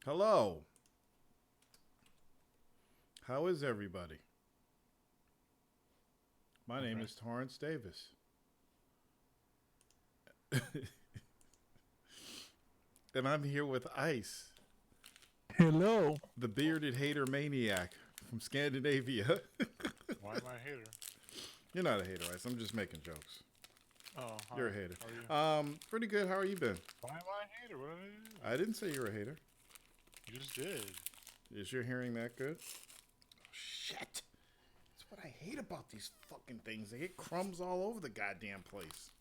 Hello. How is everybody? My name is Torrance Davis. And I'm here with Ice. Hello. The bearded hater maniac from Scandinavia. Why am I a hater? You're not a hater, Ice. I'm just making jokes. Oh, hi. You're a hater. How are you? Pretty good. How are you been? Why am I a hater? What did I do? I didn't say you were a hater. You just did. Is your hearing that good? Oh, shit. That's what I hate about these fucking things. They get crumbs all over the goddamn place.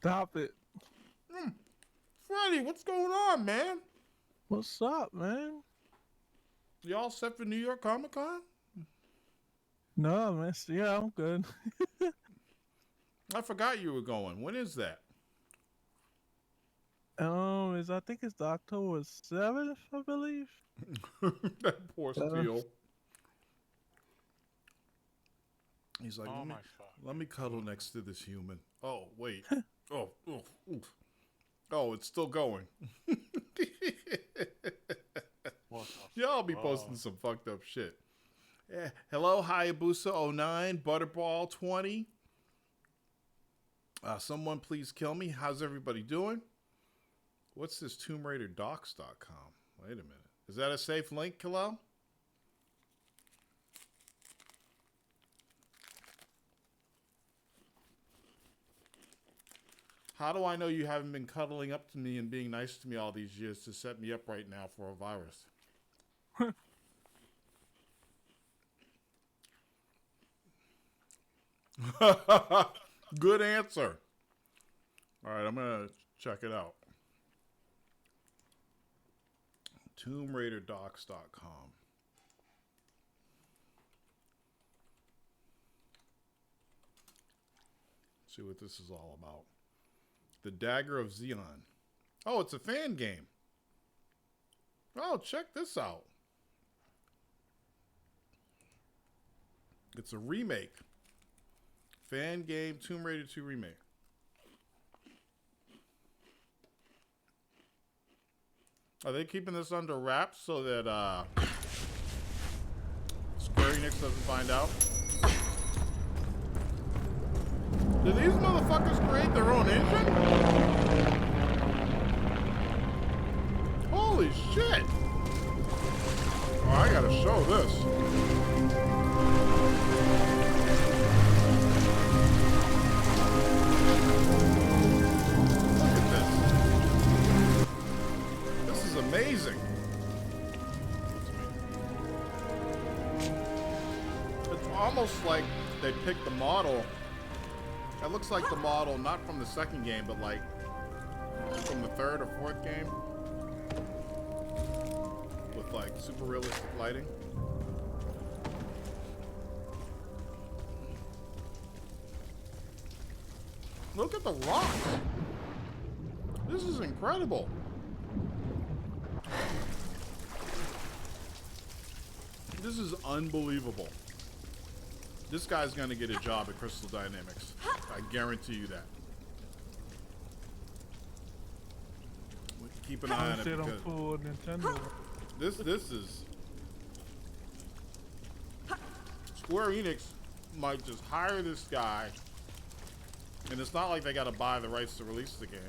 Stop it. Freddy, what's going on, man? What's up, man? You all set for New York Comic Con? No, man. Yeah, I'm good. I forgot you were going. When is that? I think it's October 7th, I believe. That poor Steel. He's like, let me cuddle next to this human. Oh, wait. Oh, it's still going. Y'all be posting some fucked up shit. Yeah. Hello, Hayabusa09, Butterball 20. Someone please kill me. How's everybody doing? What's this Tomb Raider Docs.com? Wait a minute. Is that a safe link, Khalil? How do I know you haven't been cuddling up to me and being nice to me all these years to set me up right now for a virus? Good answer. All right, I'm going to check it out. TombRaiderDocs.com. See what this is all about. The Dagger of Xian. Oh, it's a fan game. Oh, check this out. It's a remake. Fan game, Tomb Raider 2 remake. Are they keeping this under wraps so that Square Enix doesn't find out? Did these motherfuckers create their own engine? Holy shit! Oh, I gotta show this. Amazing. It's almost like they picked the model. It looks like the model, not from the second game, but like from the third or fourth game. With like super realistic lighting. Look at the rocks. This is incredible. This is unbelievable. This guy's gonna get a job at Crystal Dynamics. I guarantee you that. Keep an eye on it because Nintendo. This is Square Enix might just hire this guy, and it's not like they gotta buy the rights to release the game.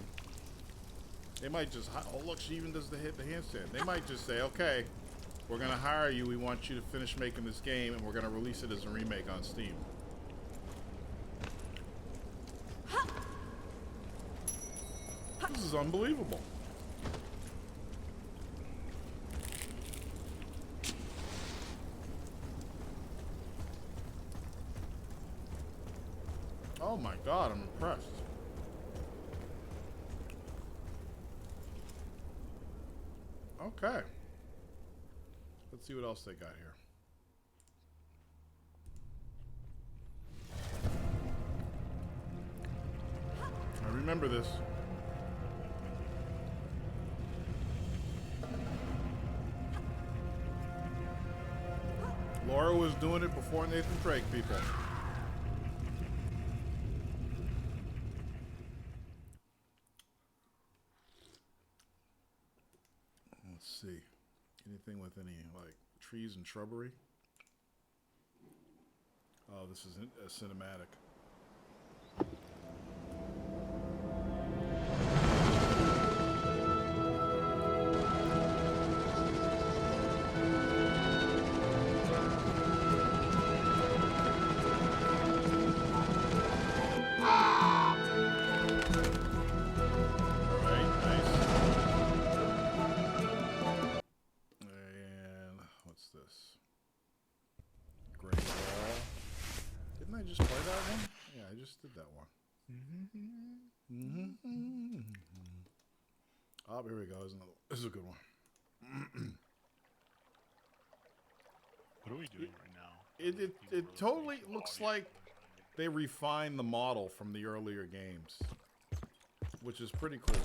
They might just, oh look, she even does the handstand. They might just say, okay, we're going to hire you. We want you to finish making this game, and we're going to release it as a remake on Steam. This is unbelievable. Oh my God, I'm impressed. Okay. Let's see what else they got here. I remember this. Laura was doing it before Nathan Drake, people. Anything with any like trees and shrubbery? Oh, this is a cinematic. Just play that one? Yeah, I just did that one. Oh, here we go. This is a good one. What are we doing right now? It totally looks like they refined the model from the earlier games, which is pretty cool.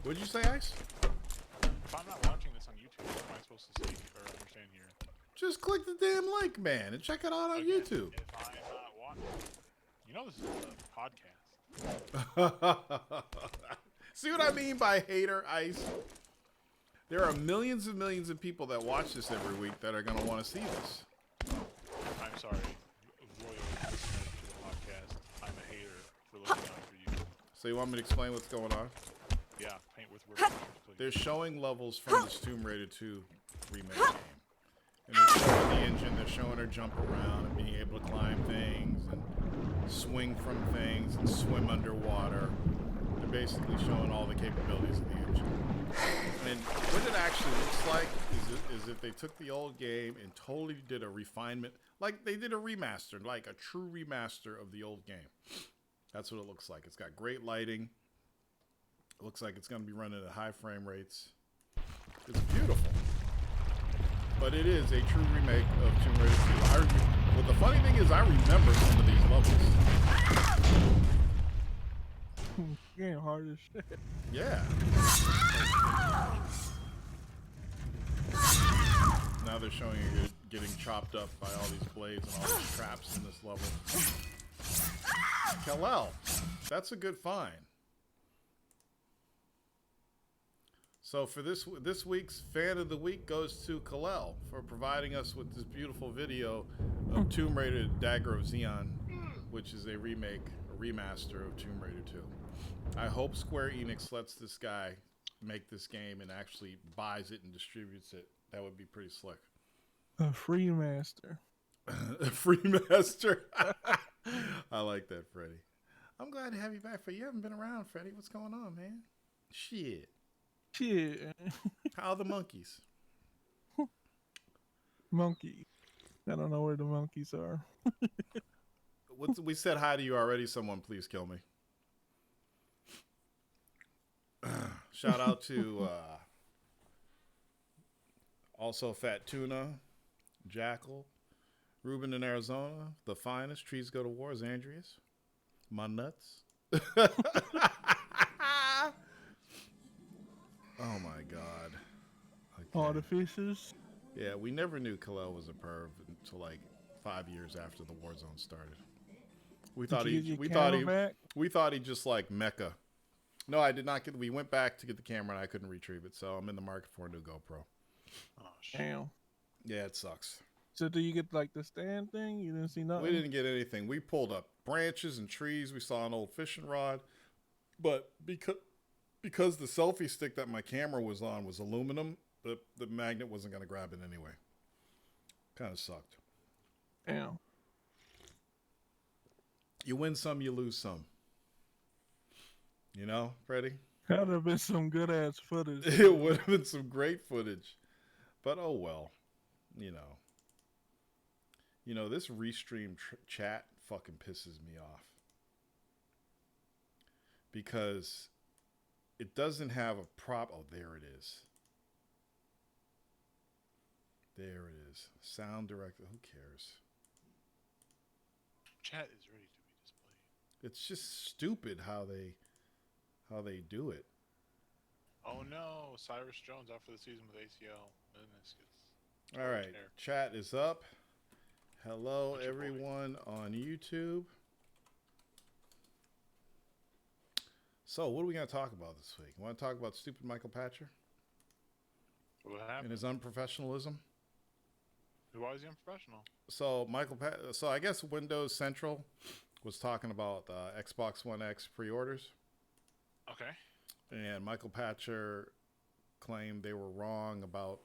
What'd you say, Ice? If I'm not watching this on YouTube, what am I supposed to see or understand here? Just click the damn link, man, and check it out on YouTube. If I'm not watching, you know this is a podcast. See what I mean by hater, Ice? There are millions and millions of people that watch this every week that are going to want to see this. I'm sorry, loyal listeners to the podcast. I'm a hater for looking out for you. So you want me to explain what's going on? Yeah, paint with words, please. They're showing levels from this Tomb Raider 2 remake game. And they're showing the engine, they're showing her jump around and being able to climb things and swing from things and swim underwater. They're basically showing all the capabilities of the engine. And what it actually looks like is if they took the old game and totally did a refinement, like they did a remaster, like a true remaster of the old game. That's what it looks like. It's got great lighting. It looks like it's going to be running at high frame rates. It's beautiful. But it is a true remake of Tomb Raider 2. Well, the funny thing is, I remember some of these levels. Getting hard as shit. Yeah. Now they're showing you getting chopped up by all these blades and all these traps in this level. Kal-El. That's a good find. So for this week's fan of the week goes to Kal-El for providing us with this beautiful video of Tomb Raider Dagger of Xian, which is a remaster of Tomb Raider 2. I hope Square Enix lets this guy make this game and actually buys it and distributes it. That would be pretty slick. A free master. A free master. I like that, Freddie. I'm glad to have you back, Freddie. You haven't been around, Freddie. What's going on, man? Shit. How are the monkeys? Monkey. I don't know where the monkeys are. We said hi to you already. Someone please kill me. Shout out to also Fat Tuna, Jackal, Ruben in Arizona, the finest. Trees go to war is Andreas. My nuts. Oh my God. Okay. All the fishes. Yeah, we never knew Kal-El was a perv until like 5 years after the Warzone started. We thought he just like Mecca. No, I did not get. We went back to get the camera and I couldn't retrieve it, so I'm in the market for a new GoPro. Oh shit. Damn. Yeah, it sucks. So do you get like the stand thing? You didn't see nothing? We didn't get anything. We pulled up branches and trees. We saw an old fishing rod, but because the selfie stick that my camera was on was aluminum, the magnet wasn't going to grab it anyway. Kind of sucked. Damn. You win some, you lose some. You know, Freddie? That would have been some good ass footage. It would have been some great footage. But oh well. You know, this restream chat fucking pisses me off. Because it doesn't have a prop. Oh, there it is. There it is. Sound director. Who cares? Chat is ready to be displayed. It's just stupid how they do it. Oh no, Cyrus Jones out for the season with ACL. All right, chat is up. Hello, everyone on YouTube. So, what are we going to talk about this week? Want to talk about stupid Michael Patcher? What and happened? his unprofessionalism. Why is he unprofessional? So so I guess Windows Central was talking about Xbox One X pre-orders, Okay. and Michael Patcher claimed they were wrong about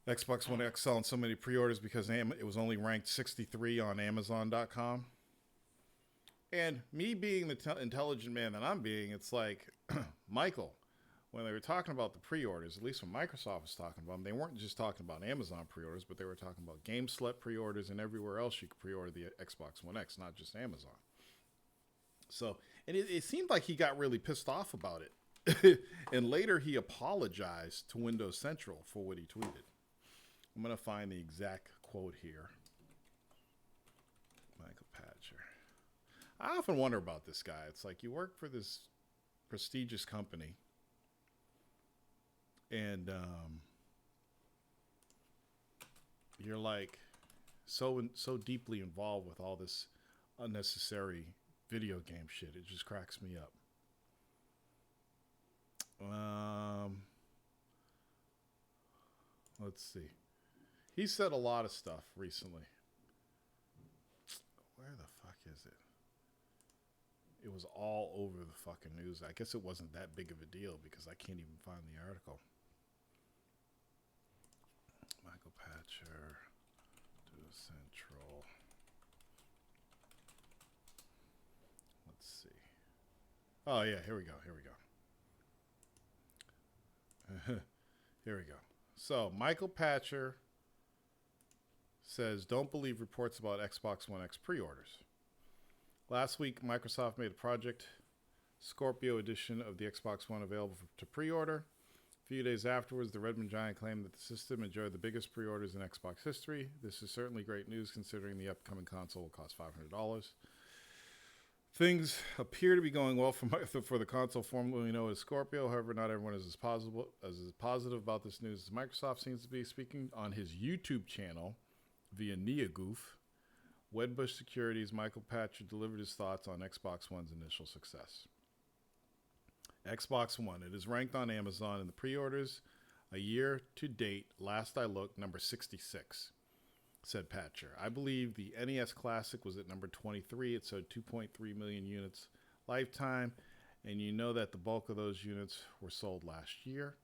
Xbox One X selling so many pre-orders because it was only ranked 63 on Amazon.com. And me being the intelligent man that I'm being, it's like, Michael, when they were talking about the pre-orders, at least when Microsoft was talking about them, they weren't just talking about Amazon pre-orders, but they were talking about GameSlut pre-orders and everywhere else you could pre-order the Xbox One X, not just Amazon. So, and it seemed like he got really pissed off about it. And later he apologized to Windows Central for what he tweeted. I'm going to find the exact quote here. Michael Patcher. I often wonder about this guy. It's like you work for this prestigious company, and you're like so deeply involved with all this unnecessary video game shit. It just cracks me up. Let's see. He said a lot of stuff recently. Where the fuck is it? It was all over the fucking news. I guess it wasn't that big of a deal because I can't even find the article. Michael Patcher to Central. Let's see. Oh yeah, here we go. Here we go. So Michael Patcher says, don't believe reports about Xbox One X pre-orders. Last week, Microsoft made a Project Scorpio edition of the Xbox One available to pre-order. A few days afterwards, the Redmond Giant claimed that the system enjoyed the biggest pre-orders in Xbox history. This is certainly great news considering the upcoming console will cost $500. Things appear to be going well for the console formerly known as Scorpio. However, not everyone is as positive about this news as Microsoft seems to be. Speaking on his YouTube channel via NeoGoof, Wedbush Securities' Michael Patcher delivered his thoughts on Xbox One's initial success. Xbox One, it is ranked on Amazon in the pre-orders a year to date, last I looked, number 66, said Patcher. I believe the NES Classic was at number 23. It sold 2.3 million units lifetime, and you know that the bulk of those units were sold last year.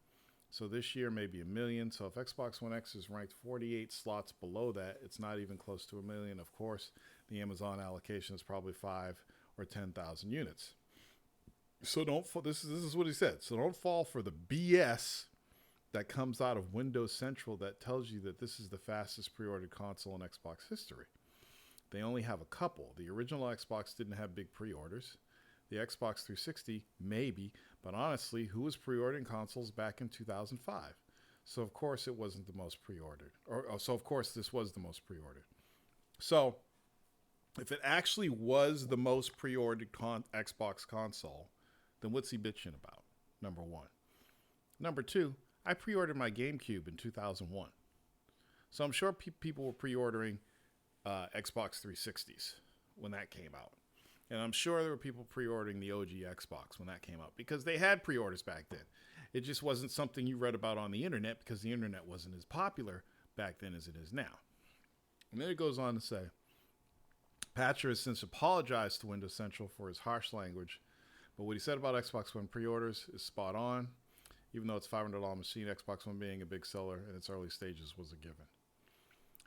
So this year, maybe 1 million. So if Xbox One X is ranked 48 slots below that, it's not even close to 1 million. Of course, the Amazon allocation is probably 5 or 10,000 units. So this is what he said. So don't fall for the BS that comes out of Windows Central that tells you that this is the fastest pre-ordered console in Xbox history. They only have a couple. The original Xbox didn't have big pre-orders. The Xbox 360, maybe, but honestly, who was pre-ordering consoles back in 2005? So of course it wasn't the most pre-ordered. So of course this was the most pre-ordered. So if it actually was the most pre-ordered Xbox console, then what's he bitching about? Number one. Number two, I pre-ordered my GameCube in 2001. So I'm sure people were pre-ordering Xbox 360s when that came out. And I'm sure there were people pre-ordering the OG Xbox when that came out because they had pre-orders back then. It just wasn't something you read about on the internet because the internet wasn't as popular back then as it is now. And then it goes on to say, Patcher has since apologized to Windows Central for his harsh language, but what he said about Xbox One pre-orders is spot on. Even though it's a $500 machine, Xbox One being a big seller in its early stages was a given.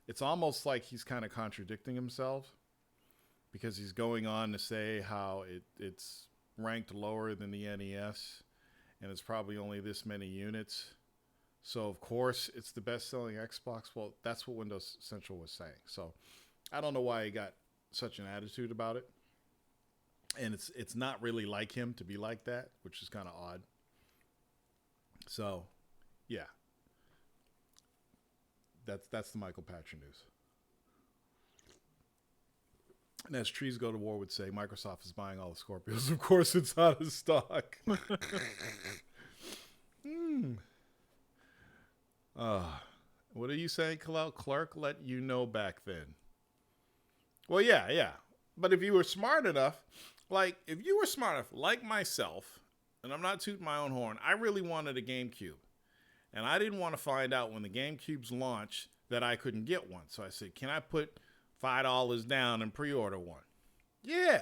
It's almost like he's kind of contradicting himself, because he's going on to say how it's ranked lower than the NES, and it's probably only this many units. So, of course, it's the best-selling Xbox. Well, that's what Windows Central was saying. So, I don't know why he got such an attitude about it. And it's not really like him to be like that, which is kind of odd. So, yeah. That's the Michael Patcher news. And as Trees Go to War would say, Microsoft is buying all the Scorpios. Of course, it's out of stock. What are you saying, Kalel? Clark let you know back then. Well, yeah. But if you were smart enough, like myself, and I'm not tooting my own horn, I really wanted a GameCube. And I didn't want to find out when the GameCube's launch that I couldn't get one. So I said, can I put $5 down and pre-order one? Yeah.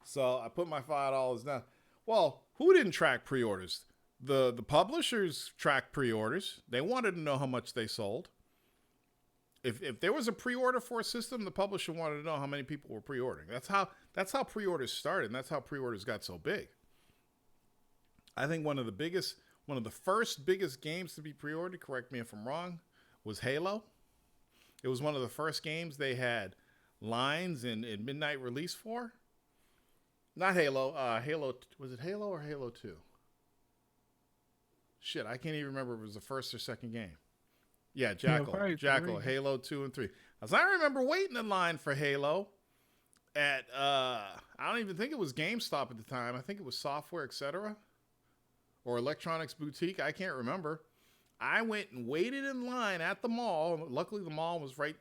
So I put my $5 down. Well, who didn't track pre-orders? The publishers tracked pre-orders. They wanted to know how much they sold. If there was a pre-order for a system, the publisher wanted to know how many people were pre-ordering. That's how pre-orders started, and that's how pre-orders got so big. I think one of the first biggest games to be pre-ordered, correct me if I'm wrong, was Halo. It was one of the first games they had lines in midnight release for. Not Halo. Halo, was it Halo or Halo 2? Shit, I can't even remember if it was the first or second game. Yeah, Jackal. Yeah, Jackal, Halo 2 and 3. As I remember waiting in line for Halo at, I don't even think it was GameStop at the time. I think it was Software, etc. Or Electronics Boutique. I can't remember. I went and waited in line at the mall. Luckily, the mall was right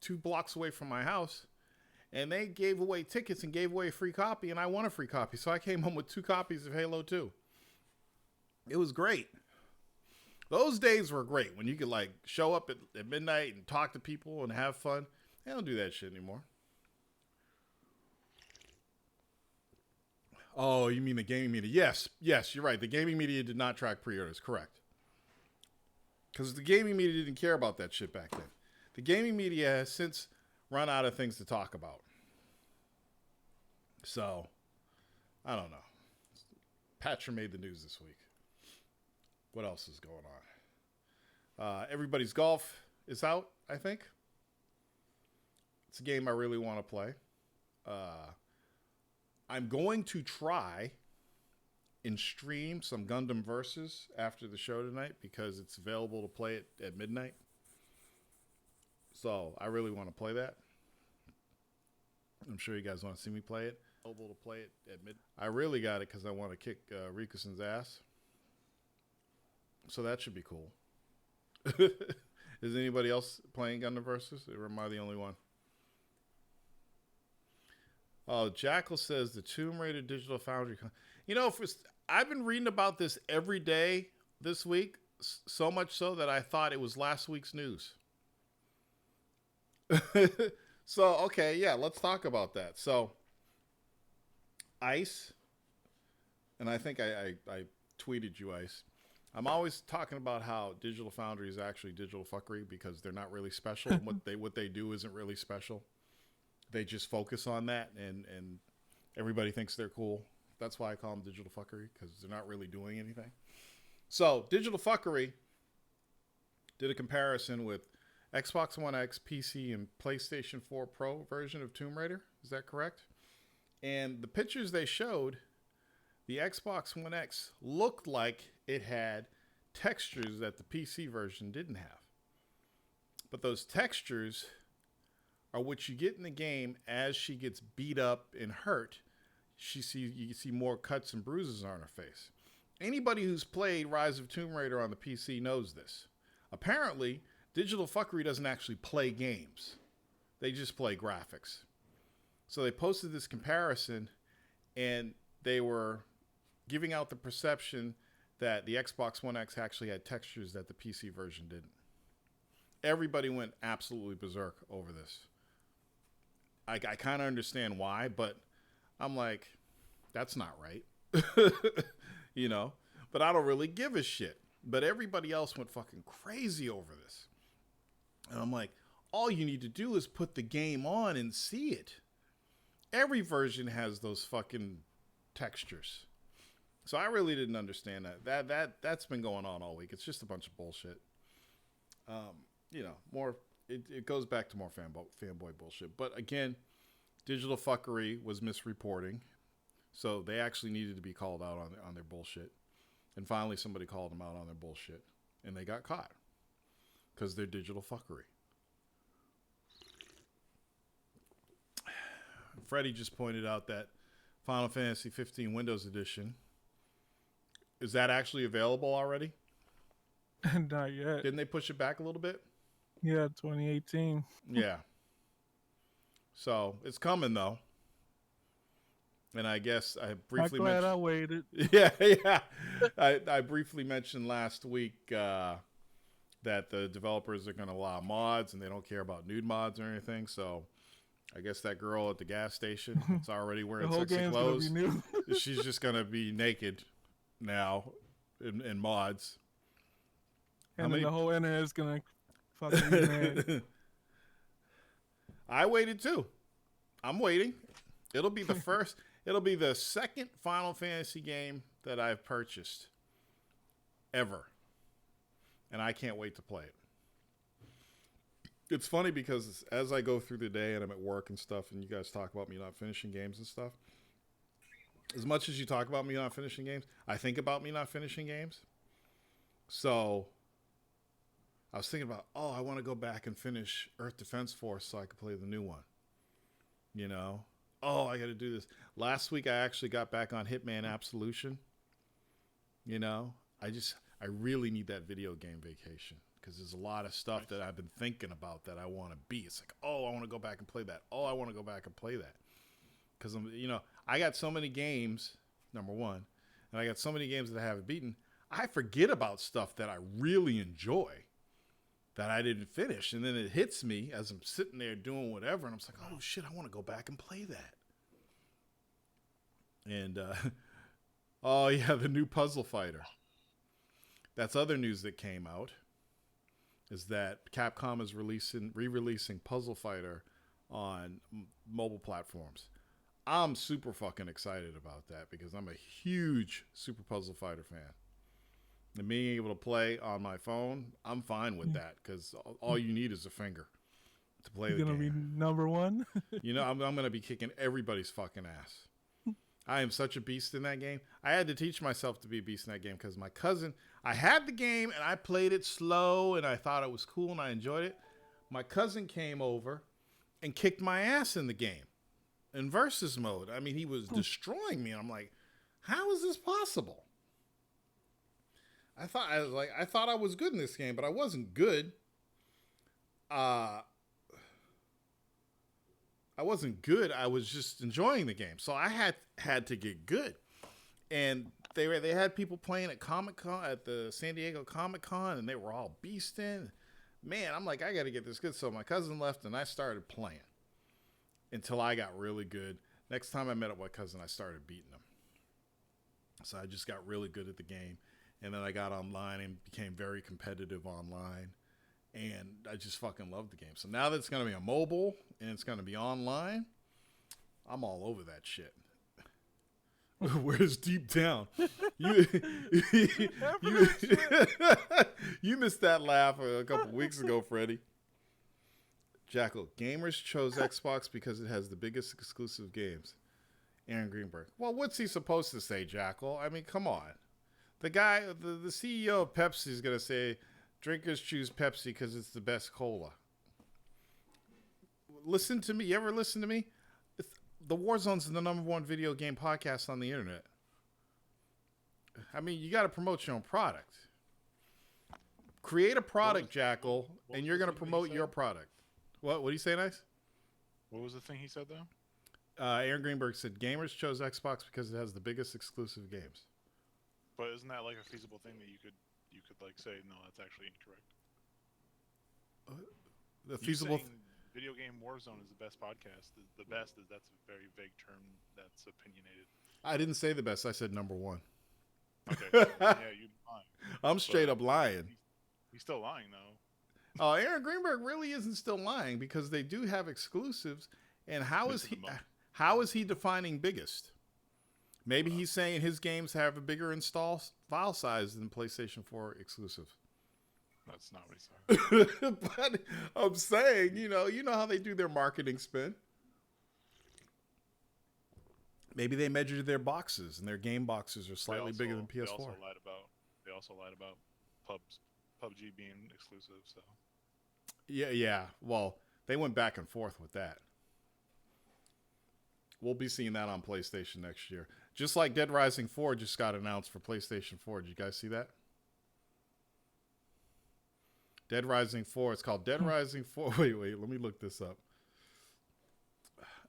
2 blocks away from my house. And they gave away tickets and gave away a free copy, and I won a free copy. So I came home with 2 copies of Halo 2. It was great. Those days were great when you could like show up at midnight and talk to people and have fun. They don't do that shit anymore. Oh, you mean the gaming media? Yes, you're right. The gaming media did not track pre-orders, correct. Because the gaming media didn't care about that shit back then. The gaming media has since run out of things to talk about. So, I don't know. Patra made the news this week. What else is going on? Everybody's Golf is out, I think. It's a game I really want to play. I'm going to try and stream some Gundam Versus after the show tonight because it's available to play it at midnight. So I really want to play that. I'm sure you guys want to see me play it. Available to play it at midnight. I really got it because I want to kick Rikuson's ass. So that should be cool. Is anybody else playing Gundam Versus? Or am I the only one? Oh, Jackal says the Tomb Raider Digital Foundry. You know, I've been reading about this every day this week, so much so that I thought it was last week's news. So, okay, yeah, let's talk about that. So, Ice, and I think I tweeted you, Ice. I'm always talking about how Digital Foundry is actually digital fuckery because they're not really special. What they do isn't really special. They just focus on that, and everybody thinks they're cool. That's why I call them digital fuckery, because they're not really doing anything. So, digital fuckery did a comparison with Xbox One X, PC, and PlayStation 4 Pro version of Tomb Raider. Is that correct? And the pictures they showed, the Xbox One X looked like it had textures that the PC version didn't have. But those textures are what you get in the game as she gets beat up and hurt. You see more cuts and bruises on her face. Anybody who's played Rise of Tomb Raider on the PC knows this. Apparently, Digital Fuckery doesn't actually play games. They just play graphics. So they posted this comparison, and they were giving out the perception that the Xbox One X actually had textures that the PC version didn't. Everybody went absolutely berserk over this. I kind of understand why, but I'm like, that's not right. You know? But I don't really give a shit. But everybody else went fucking crazy over this. And I'm like, all you need to do is put the game on and see it. Every version has those fucking textures. So I really didn't understand that. That's been going on all week. It's just a bunch of bullshit. You know, more. It goes back to more fanboy bullshit. But again, Digital Fuckery was misreporting, so they actually needed to be called out on their bullshit. And finally, somebody called them out on their bullshit, and they got caught because they're Digital Fuckery. Freddie just pointed out that Final Fantasy 15 Windows Edition, is that actually available already? Not yet. Didn't they push it back a little bit? Yeah, 2018. Yeah. So it's coming though. And I guess I I'm briefly glad I mentioned. waited. Yeah, yeah. I briefly mentioned last week that the developers are going to allow mods, and they don't care about nude mods or anything. So I guess that girl at the gas station that's already The wearing whole sexy game's gonna be clothes, new. she's just going to be naked now in mods. How And then many? the whole internet's gonna fucking be mad. I waited too. I'm waiting. It'll be the first. It'll be the second Final Fantasy game that I've purchased ever, and I can't wait to play it. It's funny because as I go through the day and I'm at work and stuff, and you guys talk about me not finishing games and stuff, as much as you talk about me not finishing games, I think about me not finishing games. So I was thinking about, oh, I want to go back and finish Earth Defense Force so I could play the new one. You know? Oh, I got to do this. Last week I actually got back on Hitman Absolution. You know? I really need that video game vacation because there's a lot of stuff that I've been thinking about that I want to be. It's like, oh, I want to go back and play that. Oh, I want to go back and play that. Because, I got so many games, number one, and I got so many games that I haven't beaten. I forget about stuff that I really enjoy that I didn't finish. And then it hits me as I'm sitting there doing whatever. And I'm like, oh, shit, I want to go back and play that. And, oh, yeah, the new Puzzle Fighter. That's other news that came out, is that Capcom is re-releasing Puzzle Fighter on mobile platforms. I'm super fucking excited about that because I'm a huge Super Puzzle Fighter fan. And being able to play on my phone, I'm fine with that because all you need is a finger to play the You're gonna game. be number one. I'm going to be kicking everybody's fucking ass. I am such a beast in that game. I had to teach myself to be a beast in that game because my cousin, I had the game and I played it slow and I thought it was cool and I enjoyed it. My cousin came over and kicked my ass in the game in versus mode. I mean, he was destroying me. I'm like, how is this possible? I thought I was good in this game, but I wasn't good. I wasn't good. I was just enjoying the game. So I had to get good. And they had people playing at Comic-Con, at the San Diego Comic-Con, and they were all beasting. Man, I'm like, I got to get this good. So my cousin left, and I started playing until I got really good. Next time I met up with my cousin, I started beating him. So I just got really good at the game. And then I got online and became very competitive online. And I just fucking love the game. So now that it's going to be a mobile and it's going to be online, I'm all over that shit. Where's Deep Down? You missed that laugh a couple weeks ago, Freddie. Jackal, gamers chose Xbox because it has the biggest exclusive games. Aaron Greenberg. Well, what's he supposed to say, Jackal? I mean, come on. The guy, the CEO of Pepsi is going to say, drinkers choose Pepsi because it's the best cola. Listen to me. You ever listen to me? The Warzone's the #1 video game podcast on the internet. I mean, you got to promote your own product. Create a product, Jackal, and you're going to promote your product. What do you say, Nice? What was the thing he said, though? Aaron Greenberg said, gamers chose Xbox because it has the biggest exclusive games. But isn't that like a feasible thing that you could like say, no, that's actually incorrect? The feasible... Video Game Warzone is the best podcast. The best is, that's a very vague term that's opinionated. I didn't say the best. I said #1. Okay. Yeah, you're lying. I'm straight up lying. He's still lying, though. Oh, Aaron Greenberg really isn't still lying because they do have exclusives. And how is he defining biggest? Maybe he's saying his games have a bigger install file size than PlayStation 4 exclusive. That's not what he said. But I'm saying, you know how they do their marketing spin. Maybe they measured their boxes, and their game boxes are slightly bigger than PS4. They also lied about PUBG being exclusive. So yeah. Well, they went back and forth with that. We'll be seeing that on PlayStation next year. Just like Dead Rising 4 just got announced for PlayStation 4. Did you guys see that? Dead Rising 4. It's called Dead Rising 4. Wait. Let me look this up.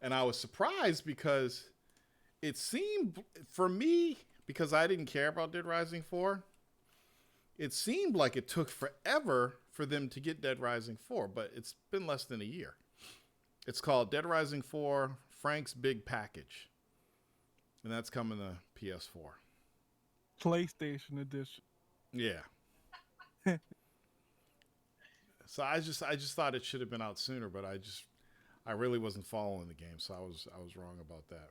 And I was surprised because it seemed, for me, because I didn't care about Dead Rising 4, it seemed like it took forever for them to get Dead Rising 4, but it's been less than a year. It's called Dead Rising 4 Frank's Big Package. And that's coming to PS4. PlayStation edition. Yeah. So I just thought it should have been out sooner, but I really wasn't following the game, so I was wrong about that.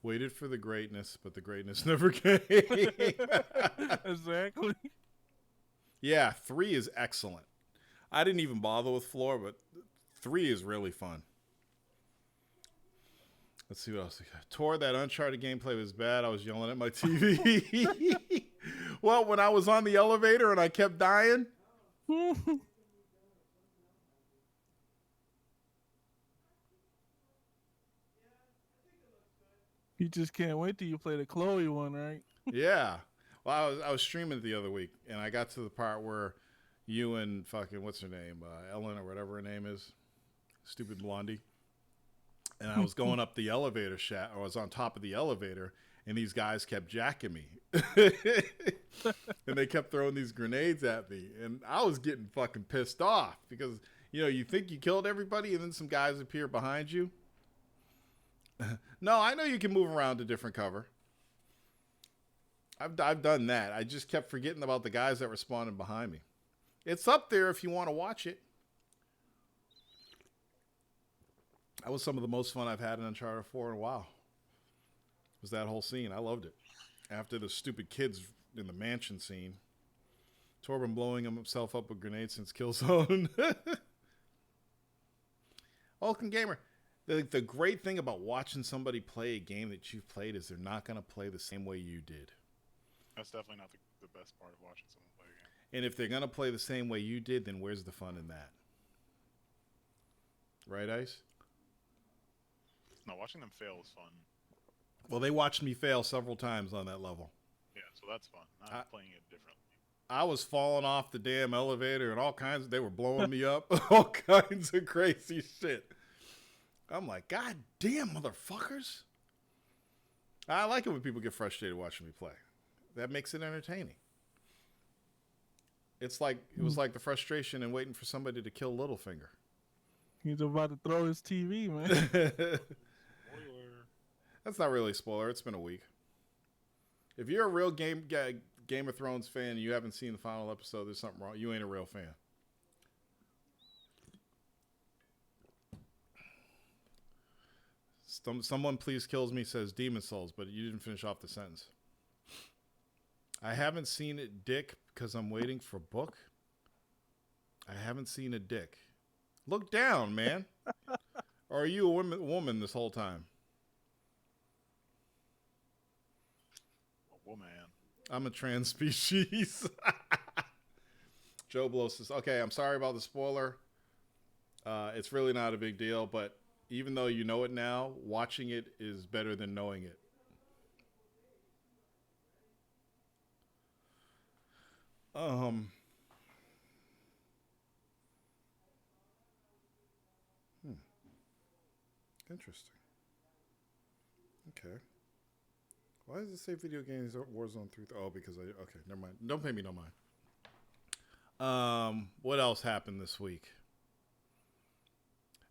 Waited for the greatness, but the greatness never came. Exactly. Yeah, 3 is excellent. I didn't even bother with 4, but 3 is really fun. Let's see what else. Tor, that Uncharted gameplay was bad. I was yelling at my TV. Well, when I was on the elevator and I kept dying. You just can't wait till you play the Chloe one, right? Yeah. Well, I was streaming it the other week, and I got to the part where you and fucking, what's her name? Ellen or whatever her name is. Stupid blondie. And I was going up the elevator shaft, or I was on top of the elevator, and these guys kept jacking me. And they kept throwing these grenades at me. And I was getting fucking pissed off because, you know, you think you killed everybody, and then some guys appear behind you. No, I know you can move around to different cover. I've done that. I just kept forgetting about the guys that were spawning behind me. It's up there if you want to watch it. That was some of the most fun I've had in Uncharted 4 in a while. Was that whole scene. I loved it. After the stupid kids in the mansion scene. Torben blowing himself up with grenades since Killzone. Vulcan Gamer. The great thing about watching somebody play a game that you've played is they're not going to play the same way you did. That's definitely not the best part of watching someone play a game. And if they're going to play the same way you did, then where's the fun in that? Right, Ice? No, watching them fail is fun. Well, they watched me fail several times on that level. Yeah, so that's fun. Not playing it differently. I was falling off the damn elevator and all kinds. They were blowing me up. All kinds of crazy shit. I'm like, God damn, motherfuckers. I like it when people get frustrated watching me play. That makes it entertaining. It was like the frustration in waiting for somebody to kill Littlefinger. He's about to throw his TV, man. Spoiler. That's not really a spoiler. It's been a week. If you're a real Game of Thrones fan and you haven't seen the final episode, there's something wrong. You ain't a real fan. Someone please kills me says Demon Souls, but you didn't finish off the sentence. I haven't seen it, Dick, because I'm waiting for book. I haven't seen a dick. Look down, man. Or are you a woman this whole time? A woman. I'm a trans species. Joe Blow says, okay, I'm sorry about the spoiler. It's really not a big deal, but even though you know it now, watching it is better than knowing it. Interesting. Okay. Why does it say video games Warzone 3? Oh, because okay, never mind. Don't pay me no mind. What else happened this week?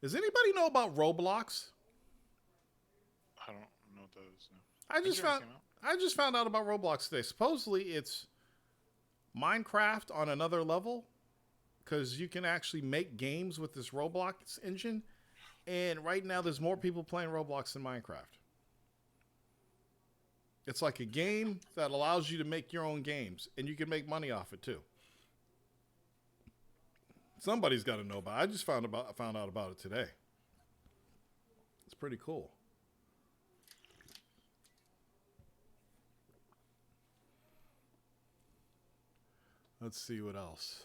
Does anybody know about Roblox? I don't know what that is. No. I just found out about Roblox today. Supposedly it's Minecraft on another level because you can actually make games with this Roblox engine. And right now there's more people playing Roblox than Minecraft. It's like a game that allows you to make your own games, and you can make money off it too. Somebody's got to know about it. I just found out about it today. It's pretty cool. Let's see what else.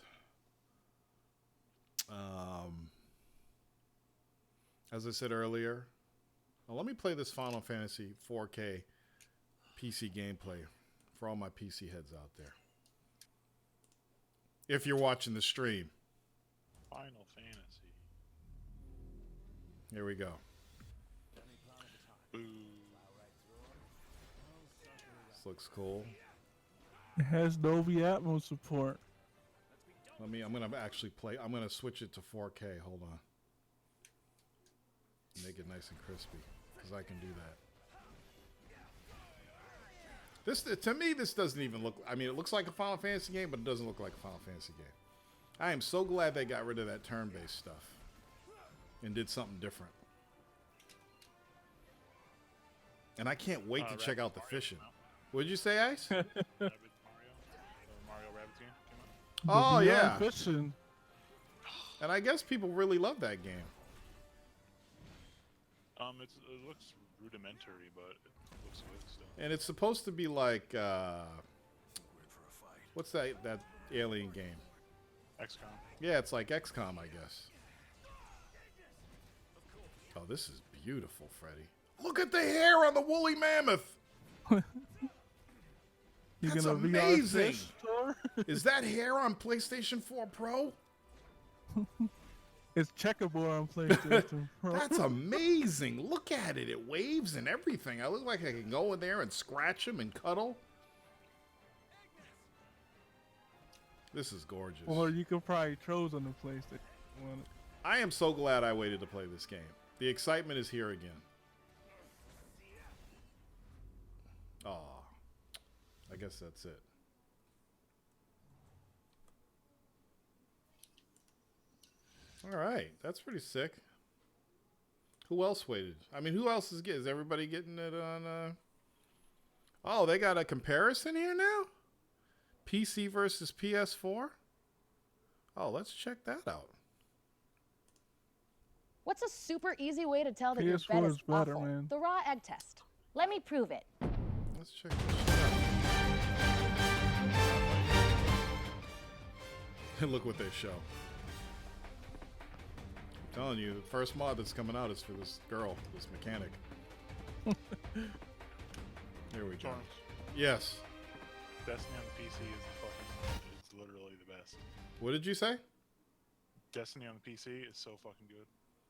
As I said earlier, let me play this Final Fantasy 4K PC gameplay for all my PC heads out there. If you're watching the stream. Final Fantasy. Here we go. Boo. This looks cool. It has Dolby Atmos support. I'm gonna actually play. I'm gonna switch it to 4K. Hold on. Make it nice and crispy, because I can do that. This, to me, this doesn't even look. I mean, it looks like a Final Fantasy game, but it doesn't look like a Final Fantasy game. I am so glad they got rid of that turn-based stuff and did something different. And I can't wait to check out the fishing. What did you say, Ice? Mario Rabbids game came out. Oh, The yeah. Fishing. And I guess people really love that game. It looks rudimentary, but it looks good still. And it's supposed to be like, what's that alien game? XCOM. Yeah, it's like XCOM, I guess. Oh, this is beautiful, Freddy. Look at the hair on the woolly mammoth. You That's gonna amazing. VR fish tour? Is that hair on PlayStation 4 Pro? It's checkerboard on PlayStation Pro. That's amazing. Look at it. It waves and everything. I look like I can go in there and scratch him and cuddle. This is gorgeous. Or you could probably choose on the PlayStation. I am so glad I waited to play this game. The excitement is here again. Aw. I guess that's it. All right. That's pretty sick. Who else waited? I mean, who else is getting? Is everybody getting it on? Oh, they got a comparison here now? PC versus PS4? Oh, let's check that out. What's a super easy way to tell that your PS4 bed is is better, awful? man. The raw egg test. Let me prove it. Let's check this shit out. And look what they show. I'm telling you, the first mod that's coming out is for this girl, this mechanic. Here we go. Torrance. Yes. Destiny on the PC is it's literally the best. What did you say? Destiny on the PC is so fucking good.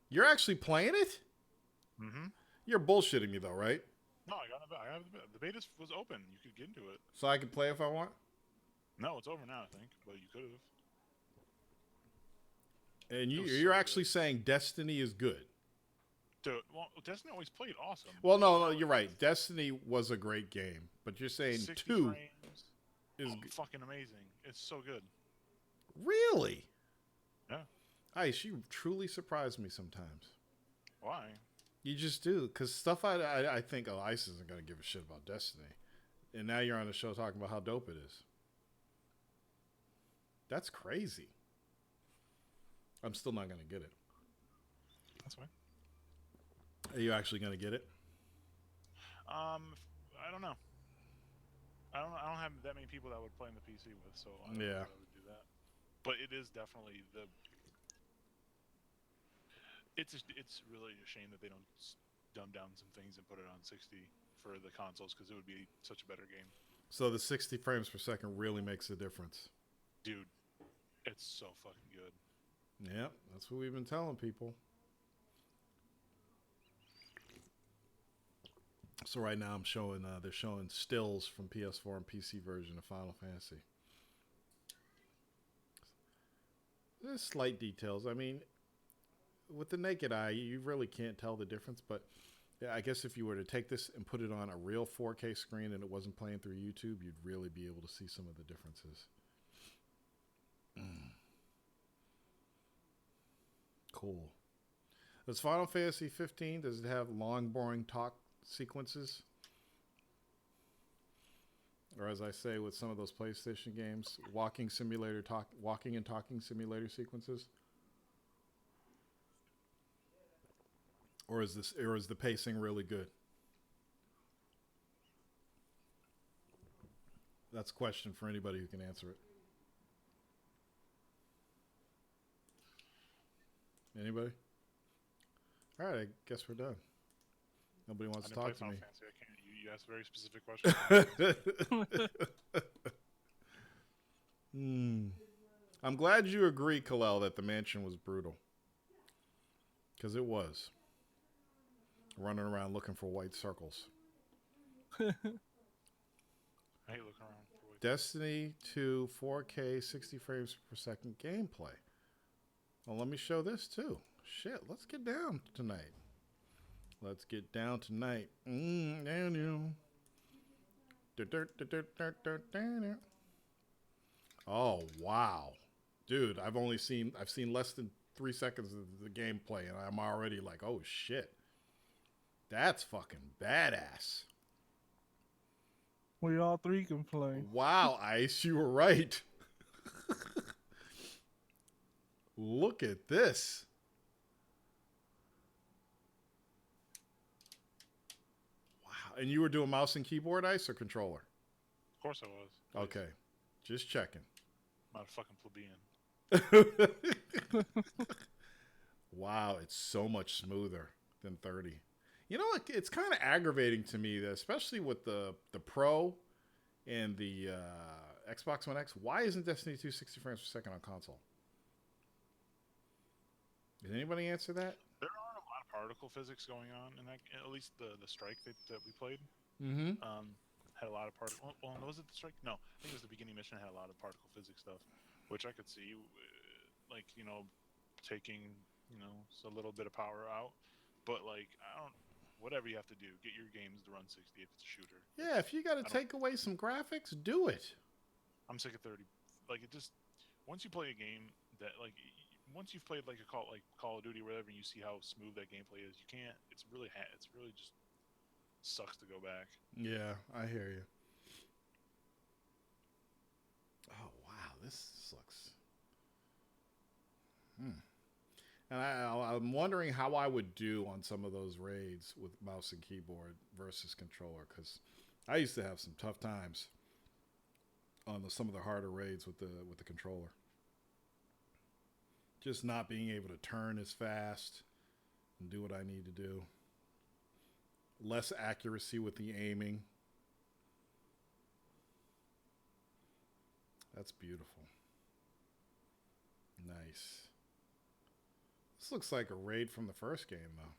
You're actually playing it? Mm-hmm. You're bullshitting me though, right? No, I have the beta was open. You could get into it. So I can play if I want? No, it's over now, I think, but you could have. And It was you're so actually saying Destiny is good. Dude, well, Destiny always played awesome. Well, no, you're right. Destiny was a great game, but you're saying 60 2 frames. is Fucking amazing. It's so good. really. Yeah. Ice, you truly surprise me sometimes. Why? You just do, because stuff I think, oh, Ice isn't going to give a shit about Destiny. And now you're on the show talking about how dope it is. That's crazy. I'm still not going to get it. That's fine. Are you actually going to get it? I don't know. I don't have that many people that would play on the PC with, so I don't know if I would do that. But it is definitely the. It's really a shame that they don't dumb down some things and put it on 60 for the consoles, because it would be such a better game. So the 60 frames per second really makes a difference. Dude, it's so fucking good. Yeah, that's what we've been telling people. So right now I'm showing, they're showing stills from PS4 and PC version of Final Fantasy. There's slight details. I mean, with the naked eye, you really can't tell the difference, but yeah, I guess if you were to take this and put it on a real 4K screen and it wasn't playing through YouTube, you'd really be able to see some of the differences. Cool. Does Final Fantasy 15, does it have long, boring talk sequences? Or as I say with some of those PlayStation games, walking and talking simulator sequences? Or is the pacing really good? That's a question for anybody who can answer it. Anybody? All right, I guess we're done. Nobody wants to talk to me. Fantasy. I can't. You asked very specific questions. I'm glad you agree, Kalel, that the mansion was brutal. Because it was. running around looking for white circles. I hate looking around for white. Destiny 2 4K 60 frames per second gameplay. Well, let me show this too. Shit, let's get down tonight. Let's get down tonight. Oh wow, dude! I've seen less than 3 seconds of the gameplay, and I'm already like, oh shit, that's fucking badass. We all three can play. Wow, Ice, you were right. Look at this. Wow, and you were doing mouse and keyboard, Ice, or controller? Of course I was. Okay, just checking. I'm not a fucking plebeian. Wow, it's so much smoother than 30. You know, it's kind of aggravating to me, that especially with the Pro and the Xbox One X. Why isn't Destiny 2 60 frames per second on console? Did anybody answer that? There aren't a lot of particle physics going on in that. At least the strike that we played. Mm-hmm. Had a lot of particle. Well, was it the strike? No, I think it was the beginning mission had a lot of particle physics stuff, which I could see, like, you know, taking, you know, a little bit of power out. But like, whatever you have to do, get your games to run 60 if it's a shooter. Yeah, if you got to take away some graphics, do it. I'm sick of 30. Like, it just, once you play a game that, like, once you've played like a Call of Duty or whatever, and you see how smooth that gameplay is, you can't. It's really just sucks to go back. Yeah, I hear you. Oh wow, this looks. And I'm wondering how I would do on some of those raids with mouse and keyboard versus controller, because I used to have some tough times on some of the harder raids with the controller. Just not being able to turn as fast and do what I need to do. Less accuracy with the aiming. That's beautiful. Nice. This looks like a raid from the first game, though.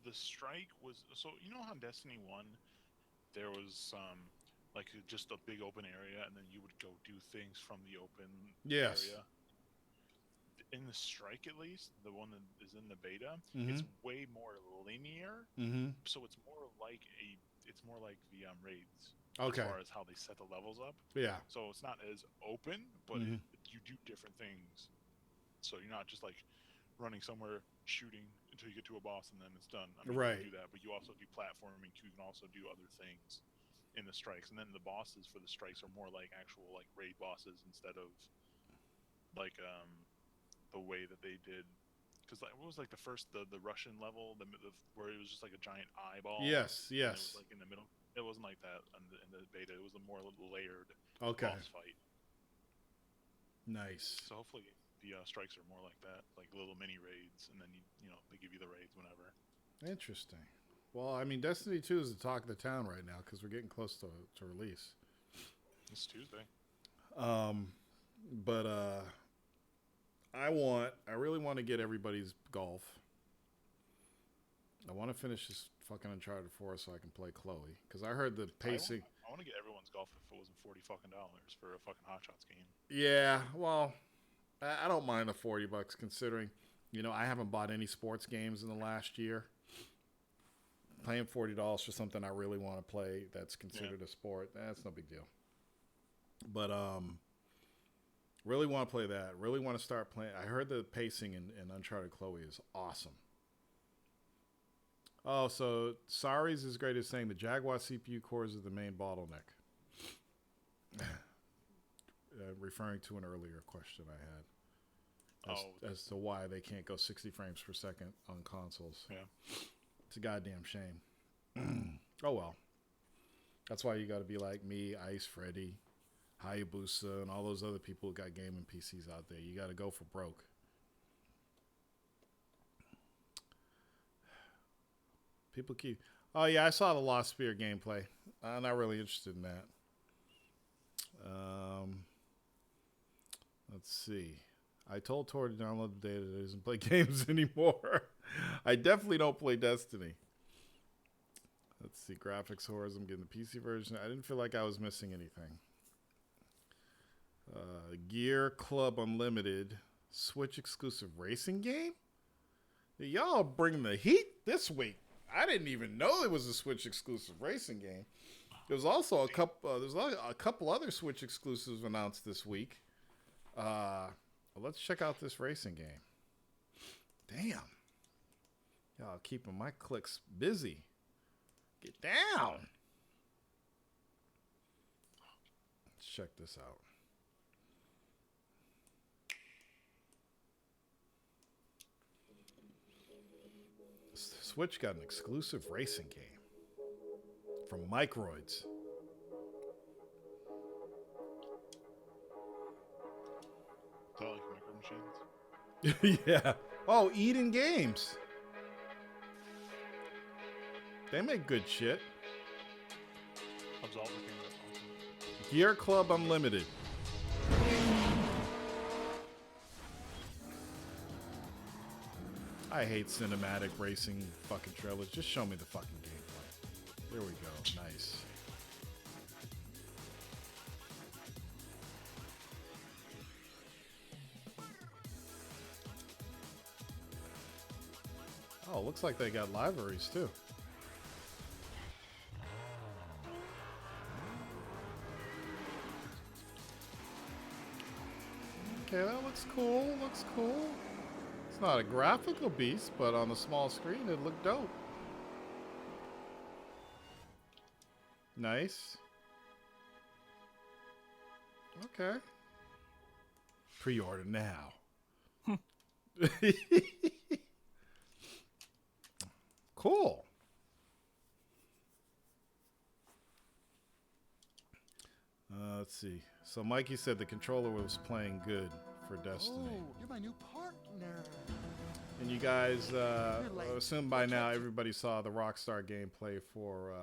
The strike was, so you know how in Destiny 1 there was like just a big open area, and then you would go do things from the open area. In the strike, at least the one that is in the beta, it's way more linear. So it's more like the raids. Okay. As far as how they set the levels up. Yeah. So it's not as open, but you do different things. So you're not just like running somewhere shooting until you get to a boss and then it's done. I mean, right. You can do that, but you also do platforming too. You can also do other things in the strikes, and then the bosses for the strikes are more like actual like raid bosses instead of like the way that they did. Because like, what was like the first the Russian level, where it was just like a giant eyeball. Yes. It was like in the middle. It wasn't like that in the beta. It was a more layered boss fight. Nice. So hopefully the strikes are more like that, like little mini raids, and then you know they give you the raids whenever. Interesting. Well, I mean, Destiny 2 is the talk of the town right now because we're getting close to release. It's Tuesday. But I really want to get everybody's golf. I want to finish this fucking Uncharted 4 so I can play Chloe, because I heard the pacing. I want to get everyone's golf if it wasn't $40 for a fucking Hot Shots game. Yeah, well, I don't mind the $40 considering, you know, I haven't bought any sports games in the last year. Paying $40 for something I really want to play that's considered a sport, that's no big deal. But really want to play that. Really want to start playing. I heard the pacing in Uncharted Chloe is awesome. Oh, so Sari's is great at saying the Jaguar CPU cores are the main bottleneck. Referring to an earlier question I had as to why they can't go 60 frames per second on consoles. Yeah. It's a goddamn shame. Oh, well. That's why you got to be like me, Ice, Freddy, Hayabusa, and all those other people who got gaming PCs out there. You got to go for broke. People keep... Oh, yeah, I saw the Lost Spear gameplay. I'm not really interested in that. Let's see. I told Tor to download the data that doesn't play games anymore. I definitely don't play Destiny. Let's see, graphics horrors. I'm getting the PC version. I didn't feel like I was missing anything. Gear Club Unlimited, Switch exclusive racing game. Y'all bring the heat this week. I didn't even know it was a Switch exclusive racing game. There was also a couple. There's a couple other Switch exclusives announced this week. Let's check out this racing game. Damn, y'all keeping my clicks busy. Get down. Let's check this out. Switch got an exclusive racing game from Microids. Is that like Micro Machines? Yeah. Oh, Eden Games. They make good shit. Absolver came out awesome. Gear Club Unlimited. I hate cinematic racing fucking trailers. Just show me the fucking gameplay. There we go. Nice. Oh, looks like they got libraries too. Okay, that looks cool. Looks cool. It's not a graphical beast, but on the small screen, it looked dope. Nice. Okay. Pre-order now. Cool. Let's see. So Mikey said the controller was playing good for Destiny. Oh, you're my new partner. And you guys, I assume by now everybody saw the Rockstar gameplay for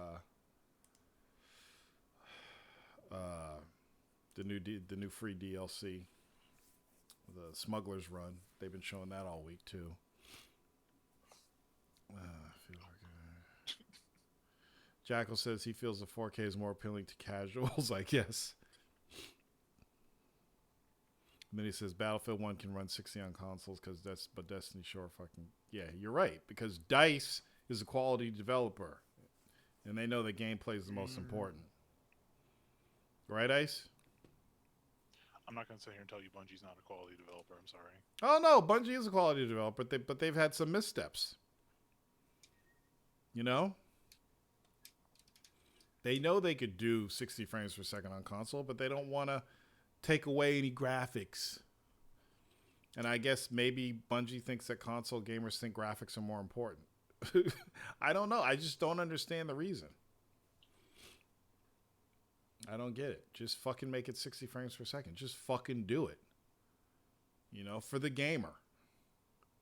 the new free DLC, the Smuggler's Run. They've been showing that all week too. Jackal says he feels the 4K is more appealing to casuals, I guess. And then he says Battlefield 1 can run 60 on consoles but Destiny sure fucking... Yeah, you're right, because DICE is a quality developer. And they know that gameplay is the most important. Right, Ice? I'm not going to sit here and tell you Bungie's not a quality developer. I'm sorry. Oh, no, Bungie is a quality developer, but they've had some missteps. You know? They know they could do 60 frames per second on console, but they don't want to take away any graphics. And I guess maybe Bungie thinks that console gamers think graphics are more important. I don't know. I just don't understand the reason. I don't get it. Just fucking make it 60 frames per second. Just fucking do it. You know, for the gamer.